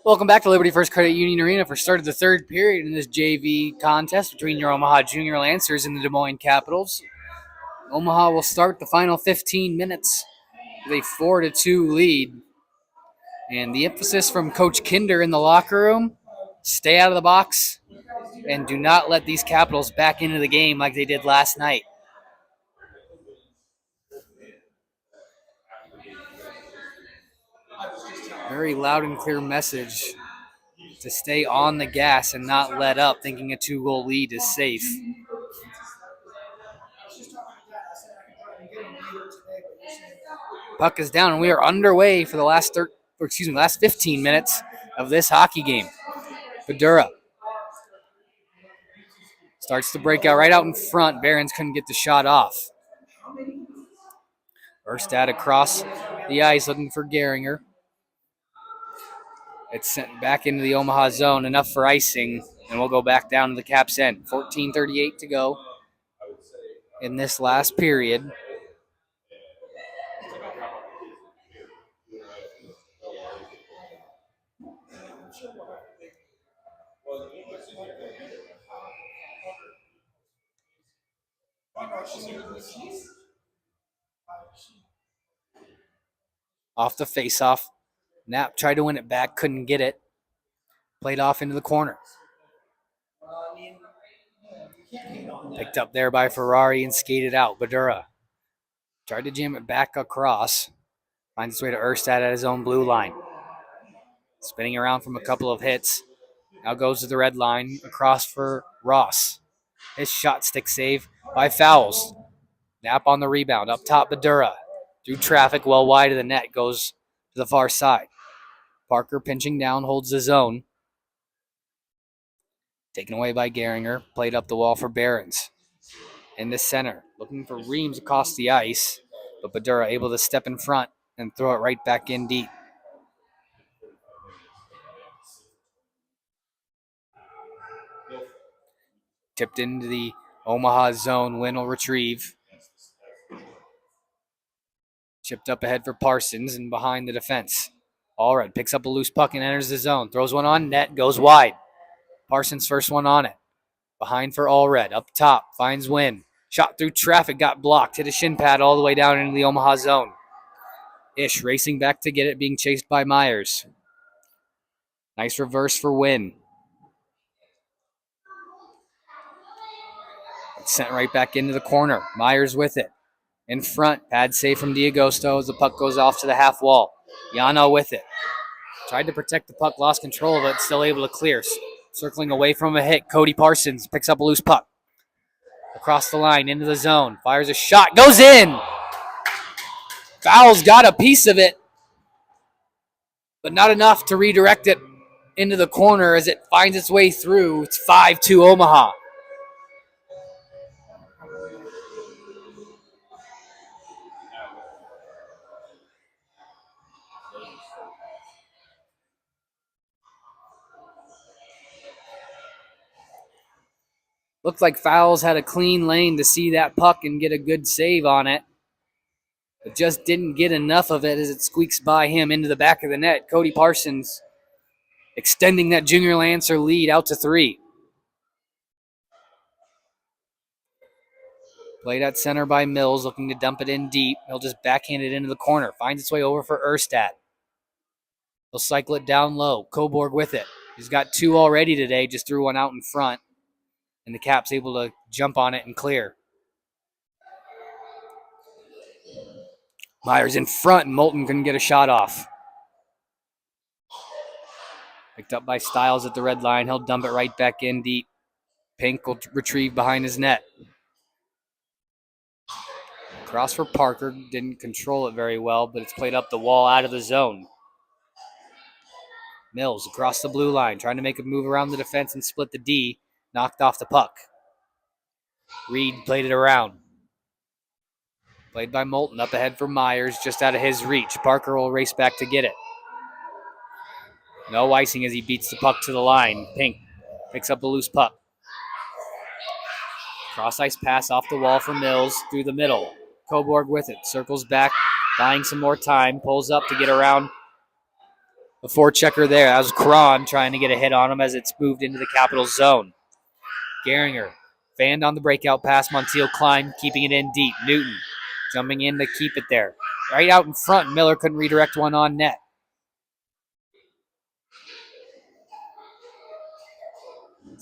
Welcome back to Liberty First Credit Union Arena for start of the third period in this JV contest between your Omaha Junior Lancers and the Des Moines Capitals. Omaha will start the final 15 minutes with a 4-2 lead. And the emphasis from Coach Kinder in the locker room, stay out of the box and do not let these Capitals back into the game like they did last night. Very loud and clear message to stay on the gas and not let up, thinking a 2-goal lead is safe. Puck is down, and we are underway for the last 15 minutes of this hockey game. Badura starts to break out right out in front. Barons couldn't get the shot off. Erstad across the ice looking for Geringer. It's sent back into the Omaha zone, enough for icing, and we'll go back down to the Caps' end. 14:38 to go in this last period. Off the faceoff. Knapp tried to win it back, couldn't get it. Played off into the corner. Picked up there by Ferrari and skated out. Badura tried to jam it back across. Finds its way to Erstad at his own blue line. Spinning around from a couple of hits. Now goes to the red line across for Ross. His shot stick save by Fowles. Knapp on the rebound. Up top, Badura. Through traffic, well wide of the net. Goes to the far side. Parker pinching down, holds the zone. Taken away by Geringer. Played up the wall for Barons. In the center. Looking for Reams across the ice. But Badura able to step in front and throw it right back in deep. Tipped into the Omaha zone. Wynn will retrieve. Chipped up ahead for Parsons and behind the defense. Allred picks up a loose puck and enters the zone. Throws one on net, goes wide. Parsons first one on it. Behind for Allred. Up top, finds Wynn. Shot through traffic, got blocked. Hit a shin pad all the way down into the Omaha zone. Ish racing back to get it, being chased by Myers. Nice reverse for Wynn. It's sent right back into the corner. Myers with it. In front, pad save from D'Agosto as the puck goes off to the half wall. Yano with it. Tried to protect the puck, lost control of it, still able to clear. Circling away from a hit, Cody Parsons picks up a loose puck. Across the line, into the zone. Fires a shot, goes in! Fowles got a piece of it, but not enough to redirect it into the corner as it finds its way through. It's 5-2 Omaha. Looked like Fowles had a clean lane to see that puck and get a good save on it, but just didn't get enough of it as it squeaks by him into the back of the net. Cody Parsons extending that Junior Lancer lead out to 3. Played at center by Mills, looking to dump it in deep. He'll just backhand it into the corner. Finds its way over for Erstad. He'll cycle it down low. Coburg with it. He's got 2 already today, just threw one out in front. And the Caps able to jump on it and clear. Myers in front, and Moulton couldn't get a shot off. Picked up by Stiles at the red line. He'll dump it right back in deep. Pink will retrieve behind his net. Cross for Parker. Didn't control it very well, but it's played up the wall out of the zone. Mills across the blue line, trying to make a move around the defense and split the D. Knocked off the puck. Reed played it around. Played by Moulton, up ahead for Myers, just out of his reach. Parker will race back to get it. No icing as he beats the puck to the line. Pink picks up a loose puck. Cross-ice pass off the wall for Mills through the middle. Coburg with it. Circles back, buying some more time. Pulls up to get around The forechecker there. That was Cron trying to get a hit on him as it's moved into the Capitals zone. Gehringer fanned on the breakout pass. Montiel Klein keeping it in deep. Newton jumping in to keep it there. Right out in front. Miller couldn't redirect one on net.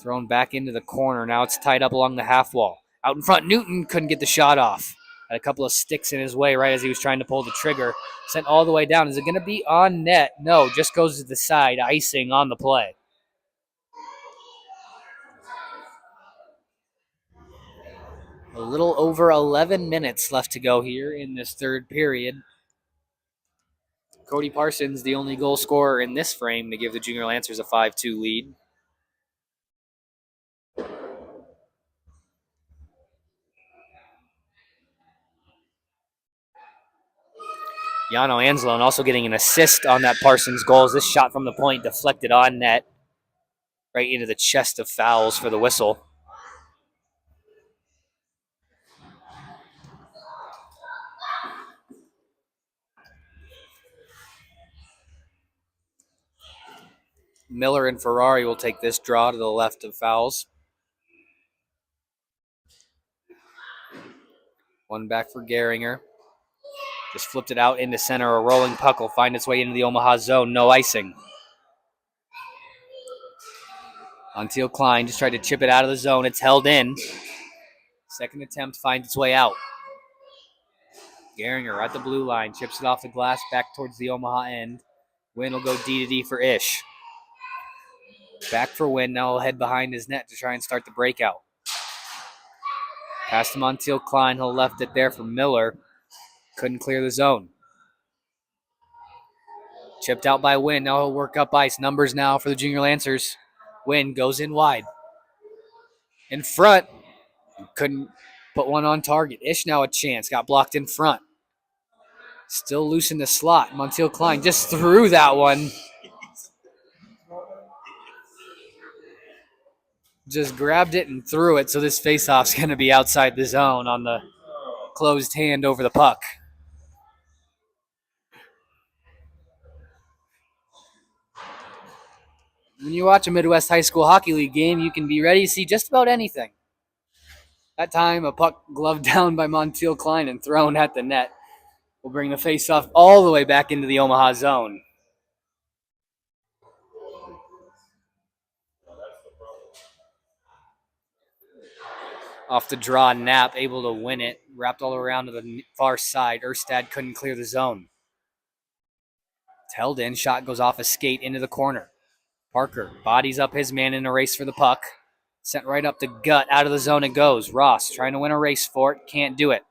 Thrown back into the corner. Now it's tied up along the half wall. Out in front, Newton couldn't get the shot off. Had a couple of sticks in his way right as he was trying to pull the trigger. Sent all the way down. Is it going to be on net? No, just goes to the side. Icing on the play. A little over 11 minutes left to go here in this third period. Cody Parsons, the only goal scorer in this frame to give the Junior Lancers a 5-2 lead. Yano Anzalone also getting an assist on that Parsons goal as this shot from the point deflected on net. Right into the chest of fouls for the whistle. Miller and Ferrari will take this draw to the left of fouls. One back for Gehringer. Just flipped it out into center. A rolling puck will find its way into the Omaha zone. No icing. Montiel Klein just tried to chip it out of the zone. It's held in. Second attempt finds its way out. Gehringer at the blue line. Chips it off the glass back towards the Omaha end. Wynn will go D to D for Ish. Back for Wynn. Now he'll head behind his net to try and start the breakout. Pass to Montiel Klein. He'll left it there for Miller. Couldn't clear the zone. Chipped out by Wynn. Now he'll work up ice. Numbers now for the Junior Lancers. Wynn goes in wide. In front. Couldn't put one on target. Ish now a chance. Got blocked in front. Still loose in the slot. Montiel Klein just threw that one. Just grabbed it and threw it, so this faceoff's going to be outside the zone on the closed hand over the puck. When you watch a Midwest High School Hockey League game, you can be ready to see just about anything. That time, a puck gloved down by Montiel Klein and thrown at the net will bring the faceoff all the way back into the Omaha zone. Off the draw, Knapp able to win it. Wrapped all around to the far side. Erstad couldn't clear the zone. It's held in. Shot goes off a skate into the corner. Parker bodies up his man in a race for the puck. Sent right up the gut. Out of the zone it goes. Ross trying to win a race for it. Can't do it.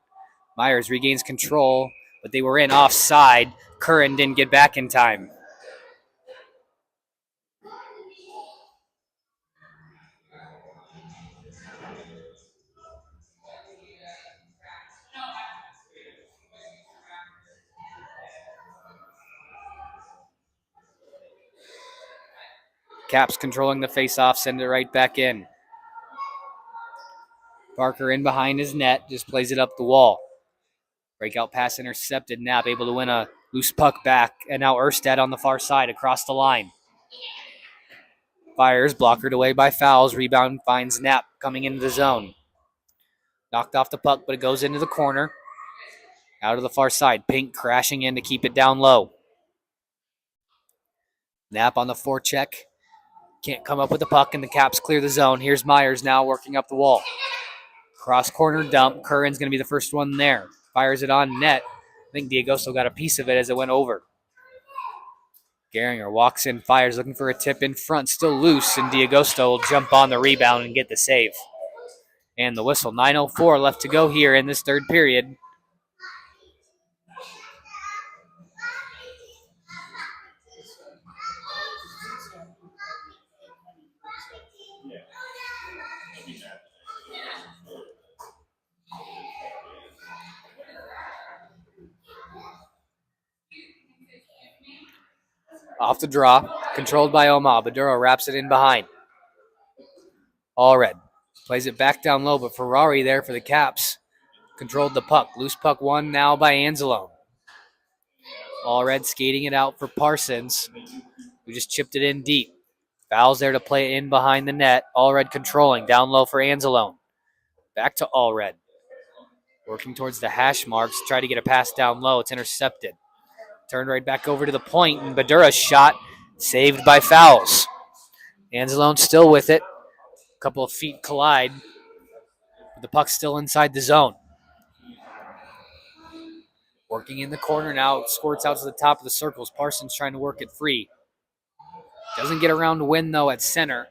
Myers regains control, but they were in offside. Curran didn't get back in time. Caps controlling the faceoff, send it right back in. Parker in behind his net, just plays it up the wall. Breakout pass intercepted. Knapp able to win a loose puck back, and now Erstad on the far side across the line. Fires, blockered away by fouls. Rebound finds Knapp coming into the zone. Knocked off the puck, but it goes into the corner. Out of the far side. Pink crashing in to keep it down low. Knapp on the forecheck. Can't come up with the puck, and the Caps clear the zone. Here's Myers now working up the wall. Cross corner dump. Curran's going to be the first one there. Fires it on net. I think D'Agosto got a piece of it as it went over. Gehringer walks in, fires, looking for a tip in front. Still loose, and D'Agosto will jump on the rebound and get the save. And the whistle. 9:04 left to go here in this third period. Off the draw, controlled by Omaha. Badura wraps it in behind. Allred plays it back down low, but Ferrari there for the Caps controlled the puck. Loose puck won now by Anzalone. Allred skating it out for Parsons. who just chipped it in deep. Fouls there to play in behind the net. Allred controlling. Down low for Anzalone. Back to Allred. Working towards the hash marks. Try to get a pass down low. It's intercepted. Turned right back over to the point, and Badura's shot saved by Fouls. Anzalone still with it. A couple of feet collide. But the puck's still inside the zone. Working in the corner now. It squirts out to the top of the circles. Parsons trying to work it free. Doesn't get around to win, though, at center.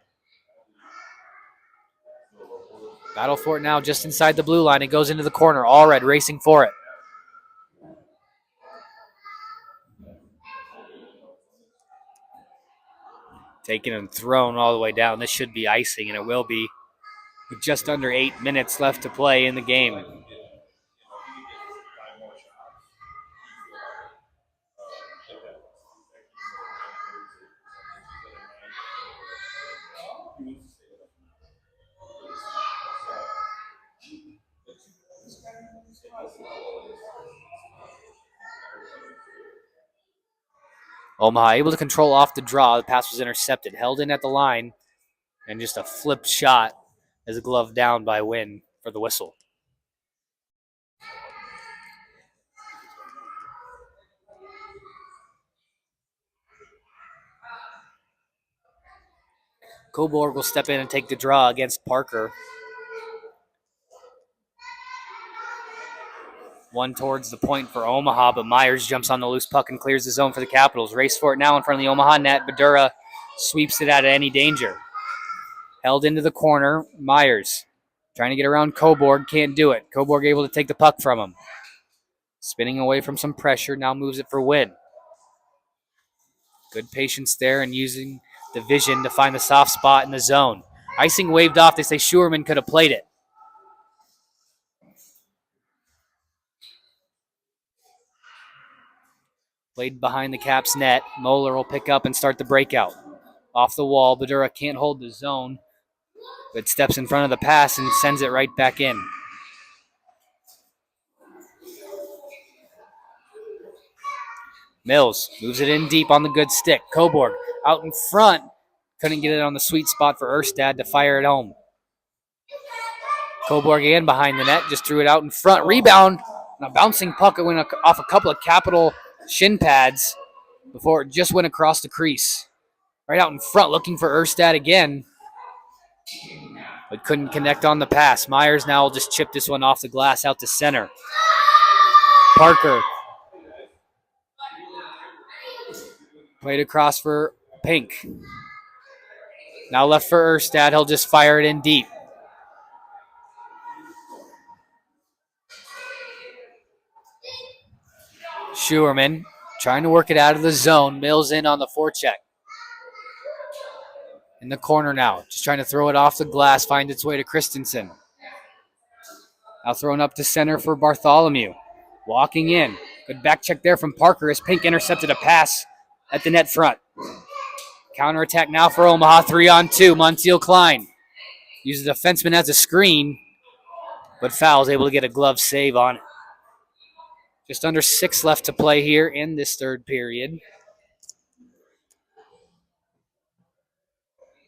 Battle for it now just inside the blue line. It goes into the corner. Allred racing for it. Taken and thrown all the way down. This should be icing, and it will be with just under 8 minutes left to play in the game. Omaha able to control off the draw. The pass was intercepted. Held in at the line. And just a flipped shot as a glove down by Wynn for the whistle. Cobourg will step in and take the draw against Parker. One towards the point for Omaha, but Myers jumps on the loose puck and clears the zone for the Capitals. Race for it now in front of the Omaha net. Badura sweeps it out of any danger. Held into the corner. Myers trying to get around Cobourg. Can't do it. Cobourg able to take the puck from him. Spinning away from some pressure. Now moves it for Wynn. Good patience there and using the vision to find the soft spot in the zone. Icing waved off. They say Schuerman could have played it. Played behind the Caps net. Moeller will pick up and start the breakout. Off the wall. Badura can't hold the zone, but steps in front of the pass and sends it right back in. Mills moves it in deep on the good stick. Cobourg out in front. Couldn't get it on the sweet spot for Erstad to fire it home. Cobourg again behind the net. Just threw it out in front. Rebound. And a bouncing puck. It went off a couple of Capital shin pads before it just went across the crease. Right out in front looking for Erstad again. But couldn't connect on the pass. Myers now will just chip this one off the glass out to center. Parker. Played across for Pink. Now left for Erstad. He'll just fire it in deep. Schuerman trying to work it out of the zone. Mills in on the forecheck. In the corner now. Just trying to throw it off the glass. Find its way to Christensen. Now thrown up to center for Bartholomew. Walking in. Good back check there from Parker as Pink intercepted a pass at the net front. Counterattack now for Omaha. 3-on-2. Montiel Klein uses the defenseman as a screen, but Fowle's able to get a glove save on it. Just under 6 left to play here in this third period.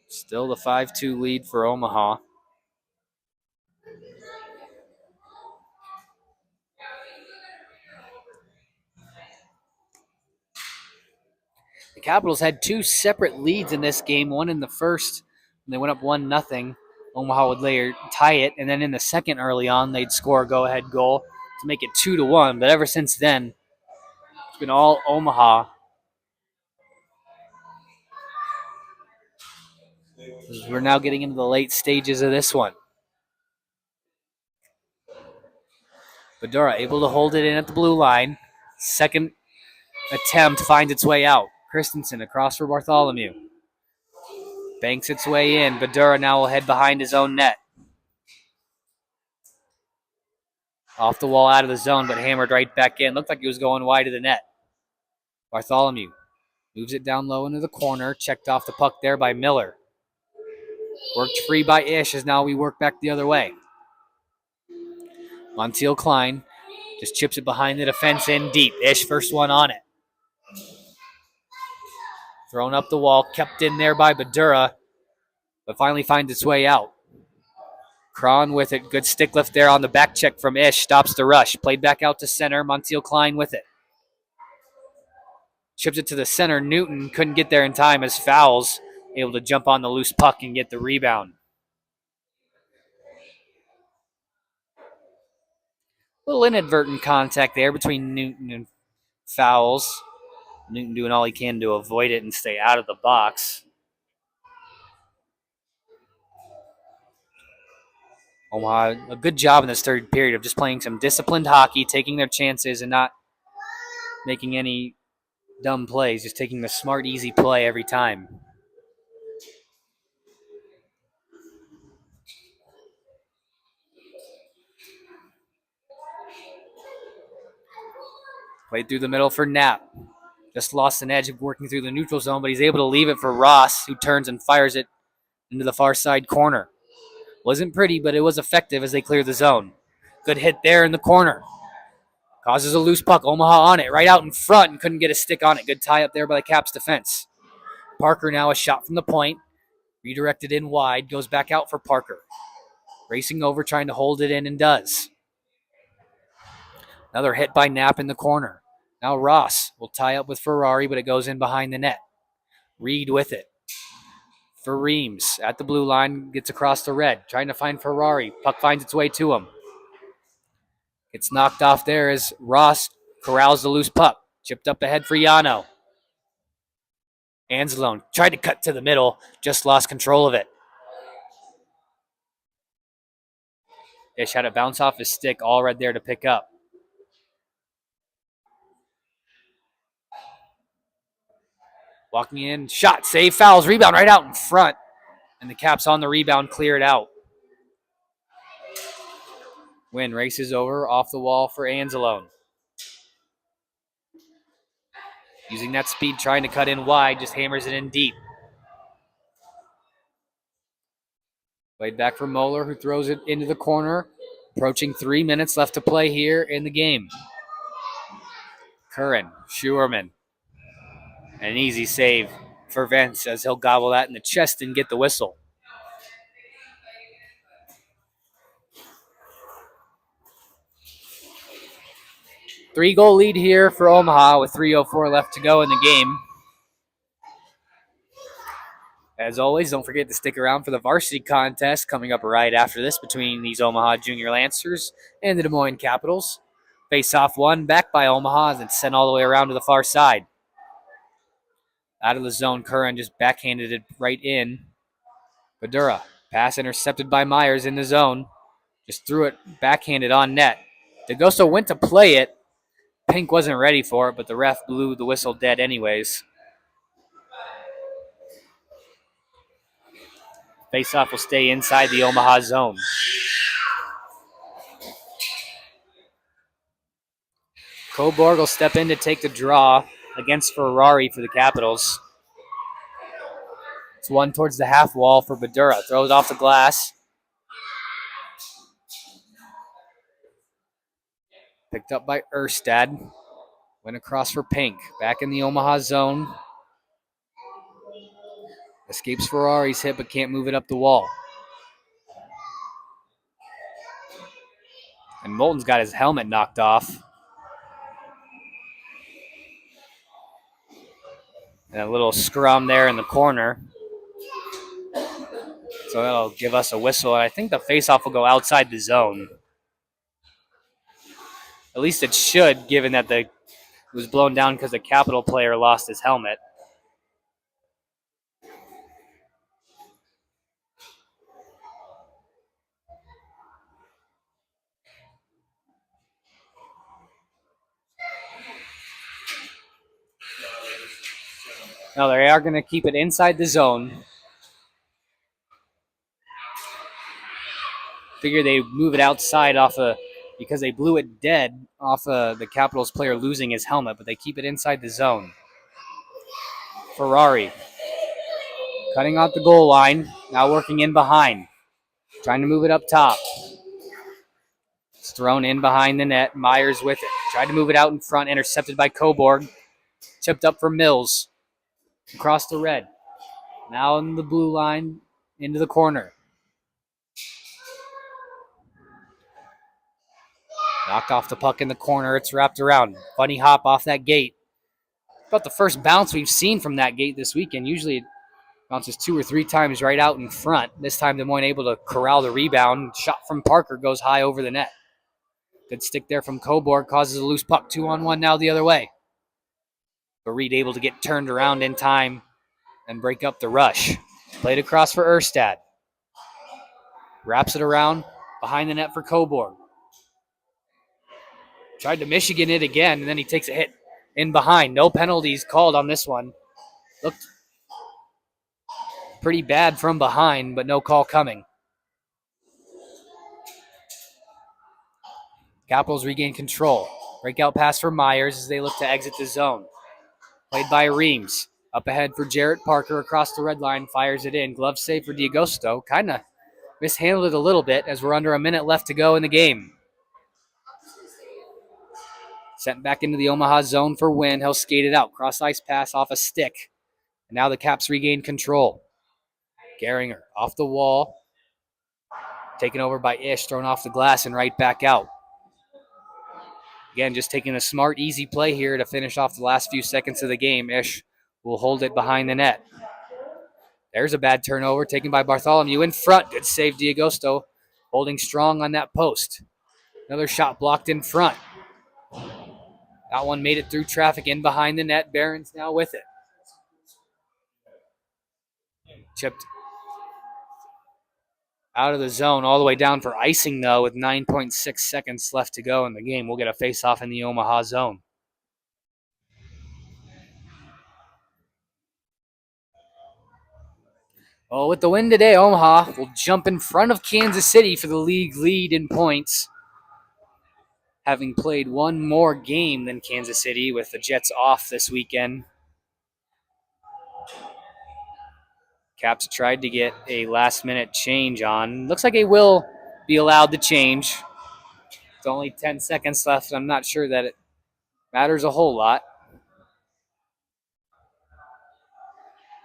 Still the 5-2 lead for Omaha. The Capitals had 2 separate leads in this game. One in the first, when they went up 1-0. Omaha would later tie it, and then in the second early on, they'd score a go-ahead goal to make it 2-1. But ever since then, it's been all Omaha. We're now getting into the late stages of this one. Badura able to hold it in at the blue line. Second attempt finds its way out. Christensen across for Bartholomew. Banks its way in. Badura now will head behind his own net. Off the wall out of the zone, but hammered right back in. Looked like he was going wide of the net. Bartholomew moves it down low into the corner. Checked off the puck there by Miller. Worked free by Ish as now we work back the other way. Montiel Klein just chips it behind the defense in deep. Ish first one on it. Thrown up the wall, kept in there by Badura, but finally finds its way out. Cron with it. Good stick lift there on the back check from Ish. Stops the rush. Played back out to center. Montiel Klein with it. Chips it to the center. Newton couldn't get there in time as Fowles able to jump on the loose puck and get the rebound. Little inadvertent contact there between Newton and Fowles. Newton doing all he can to avoid it and stay out of the box. Omaha, a good job in this third period of just playing some disciplined hockey, taking their chances and not making any dumb plays, just taking the smart, easy play every time. Played through the middle for Knapp. Just lost an edge working through the neutral zone, but he's able to leave it for Ross, who turns and fires it into the far side corner. Wasn't pretty, but it was effective as they clear the zone. Good hit there in the corner. Causes a loose puck. Omaha on it, right out in front, and couldn't get a stick on it. Good tie up there by the Caps defense. Parker now a shot from the point. Redirected in wide. Goes back out for Parker. Racing over, trying to hold it in, and does. Another hit by Knapp in the corner. Now Ross will tie up with Ferrari, but it goes in behind the net. Reed with it. For Reams at the blue line, gets across the red. Trying to find Ferrari. Puck finds its way to him. It's knocked off there as Ross corrals the loose puck. Chipped up ahead for Yano. Anzalone tried to cut to the middle, just lost control of it. Ish had it bounce off his stick, all right there to pick up. Walking in, shot, save, Fouls, rebound right out in front. And the Caps on the rebound, clear it out. Wynn races over, off the wall for Anzalone. Using that speed, trying to cut in wide, just hammers it in deep. Played back for Moeller, who throws it into the corner. Approaching 3 minutes left to play here in the game. Curran, Schuerman. An easy save for Vance as he'll gobble that in the chest and get the whistle. Three-goal lead here for Omaha with 3:04 left to go in the game. As always, don't forget to stick around for the varsity contest coming up right after this between these Omaha Junior Lancers and the Des Moines Capitals. Face-off one, back by Omaha, and then sent all the way around to the far side. Out of the zone, Curran just backhanded it right in. Badura, pass intercepted by Myers in the zone. Just threw it backhanded on net. DeGosto went to play it. Pink wasn't ready for it, but the ref blew the whistle dead anyways. Faceoff will stay inside the Omaha zone. Coburg will step in to take the draw against Ferrari for the Capitals. It's one towards the half wall for Badura. Throws off the glass. Picked up by Erstad. Went across for Pink. Back in the Omaha zone. Escapes Ferrari's hit, but can't move it up the wall. And Moulton's got his helmet knocked off. And a little scrum there in the corner. So that'll give us a whistle. And I think the faceoff will go outside the zone. At least it should, given that it was blown down because the Capital player lost his helmet. No, they are going to keep it inside the zone. Figure they move it outside because they blew it dead off the Capitals player losing his helmet, but they keep it inside the zone. Ferrari cutting out the goal line, now working in behind, trying to move it up top. It's thrown in behind the net. Myers with it. Tried to move it out in front, intercepted by Coburg. Chipped up for Mills. across the red. Now in the blue line, into the corner. Knocked off the puck in the corner. It's wrapped around. Funny hop off that gate. About the first bounce we've seen from that gate this weekend. Usually it bounces 2 or 3 times right out in front. This time Des Moines able to corral the rebound. Shot from Parker goes high over the net. Good stick there from Cobourg. Causes a loose puck. 2-on-1 now the other way. But Reed able to get turned around in time and break up the rush. Played across for Erstad. Wraps it around behind the net for Cobourg. Tried to Michigan it again, and then he takes a hit in behind. No penalties called on this one. Looked pretty bad from behind, but no call coming. Capitals regain control. Breakout pass for Myers as they look to exit the zone. Played by Reams. Up ahead for Jarrett Parker across the red line. Fires it in. Glove save for D'Agosto. Kind of mishandled it a little bit as we're under a minute left to go in the game. Sent back into the Omaha zone for Wynn. He'll skate it out. Cross ice pass off a stick. And now the Caps regain control. Gehringer off the wall. Taken over by Ish. Thrown off the glass and right back out. Again, just taking a smart, easy play here to finish off the last few seconds of the game. Ish will hold it behind the net. There's a bad turnover taken by Bartholomew in front. Good save, D'Agosto. Holding strong on that post. Another shot blocked in front. That one made it through traffic in behind the net. Barron's now with it. Chipped out of the zone all the way down for icing, though, with 9.6 seconds left to go in the game. We'll get a face-off in the Omaha zone. Well, with the win today, Omaha will jump in front of Kansas City for the league lead in points, having played one more game than Kansas City with the Jets off this weekend. Caps tried to get a last-minute change on. Looks like they will be allowed to change. It's only 10 seconds left. I'm not sure that it matters a whole lot.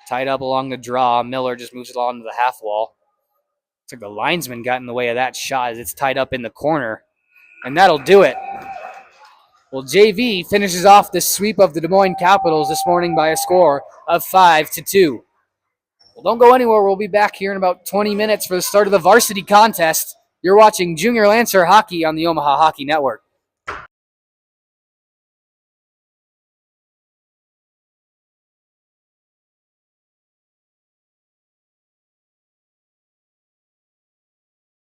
Tied up along the draw. Miller just moves it along to the half wall. Looks like the linesman got in the way of that shot as it's tied up in the corner. And that'll do it. Well, JV finishes off the sweep of the Des Moines Capitals this morning by a score of 5-2. Well, don't go anywhere. We'll be back here in about 20 minutes for the start of the varsity contest. You're watching Junior Lancer Hockey on the Omaha Hockey Network.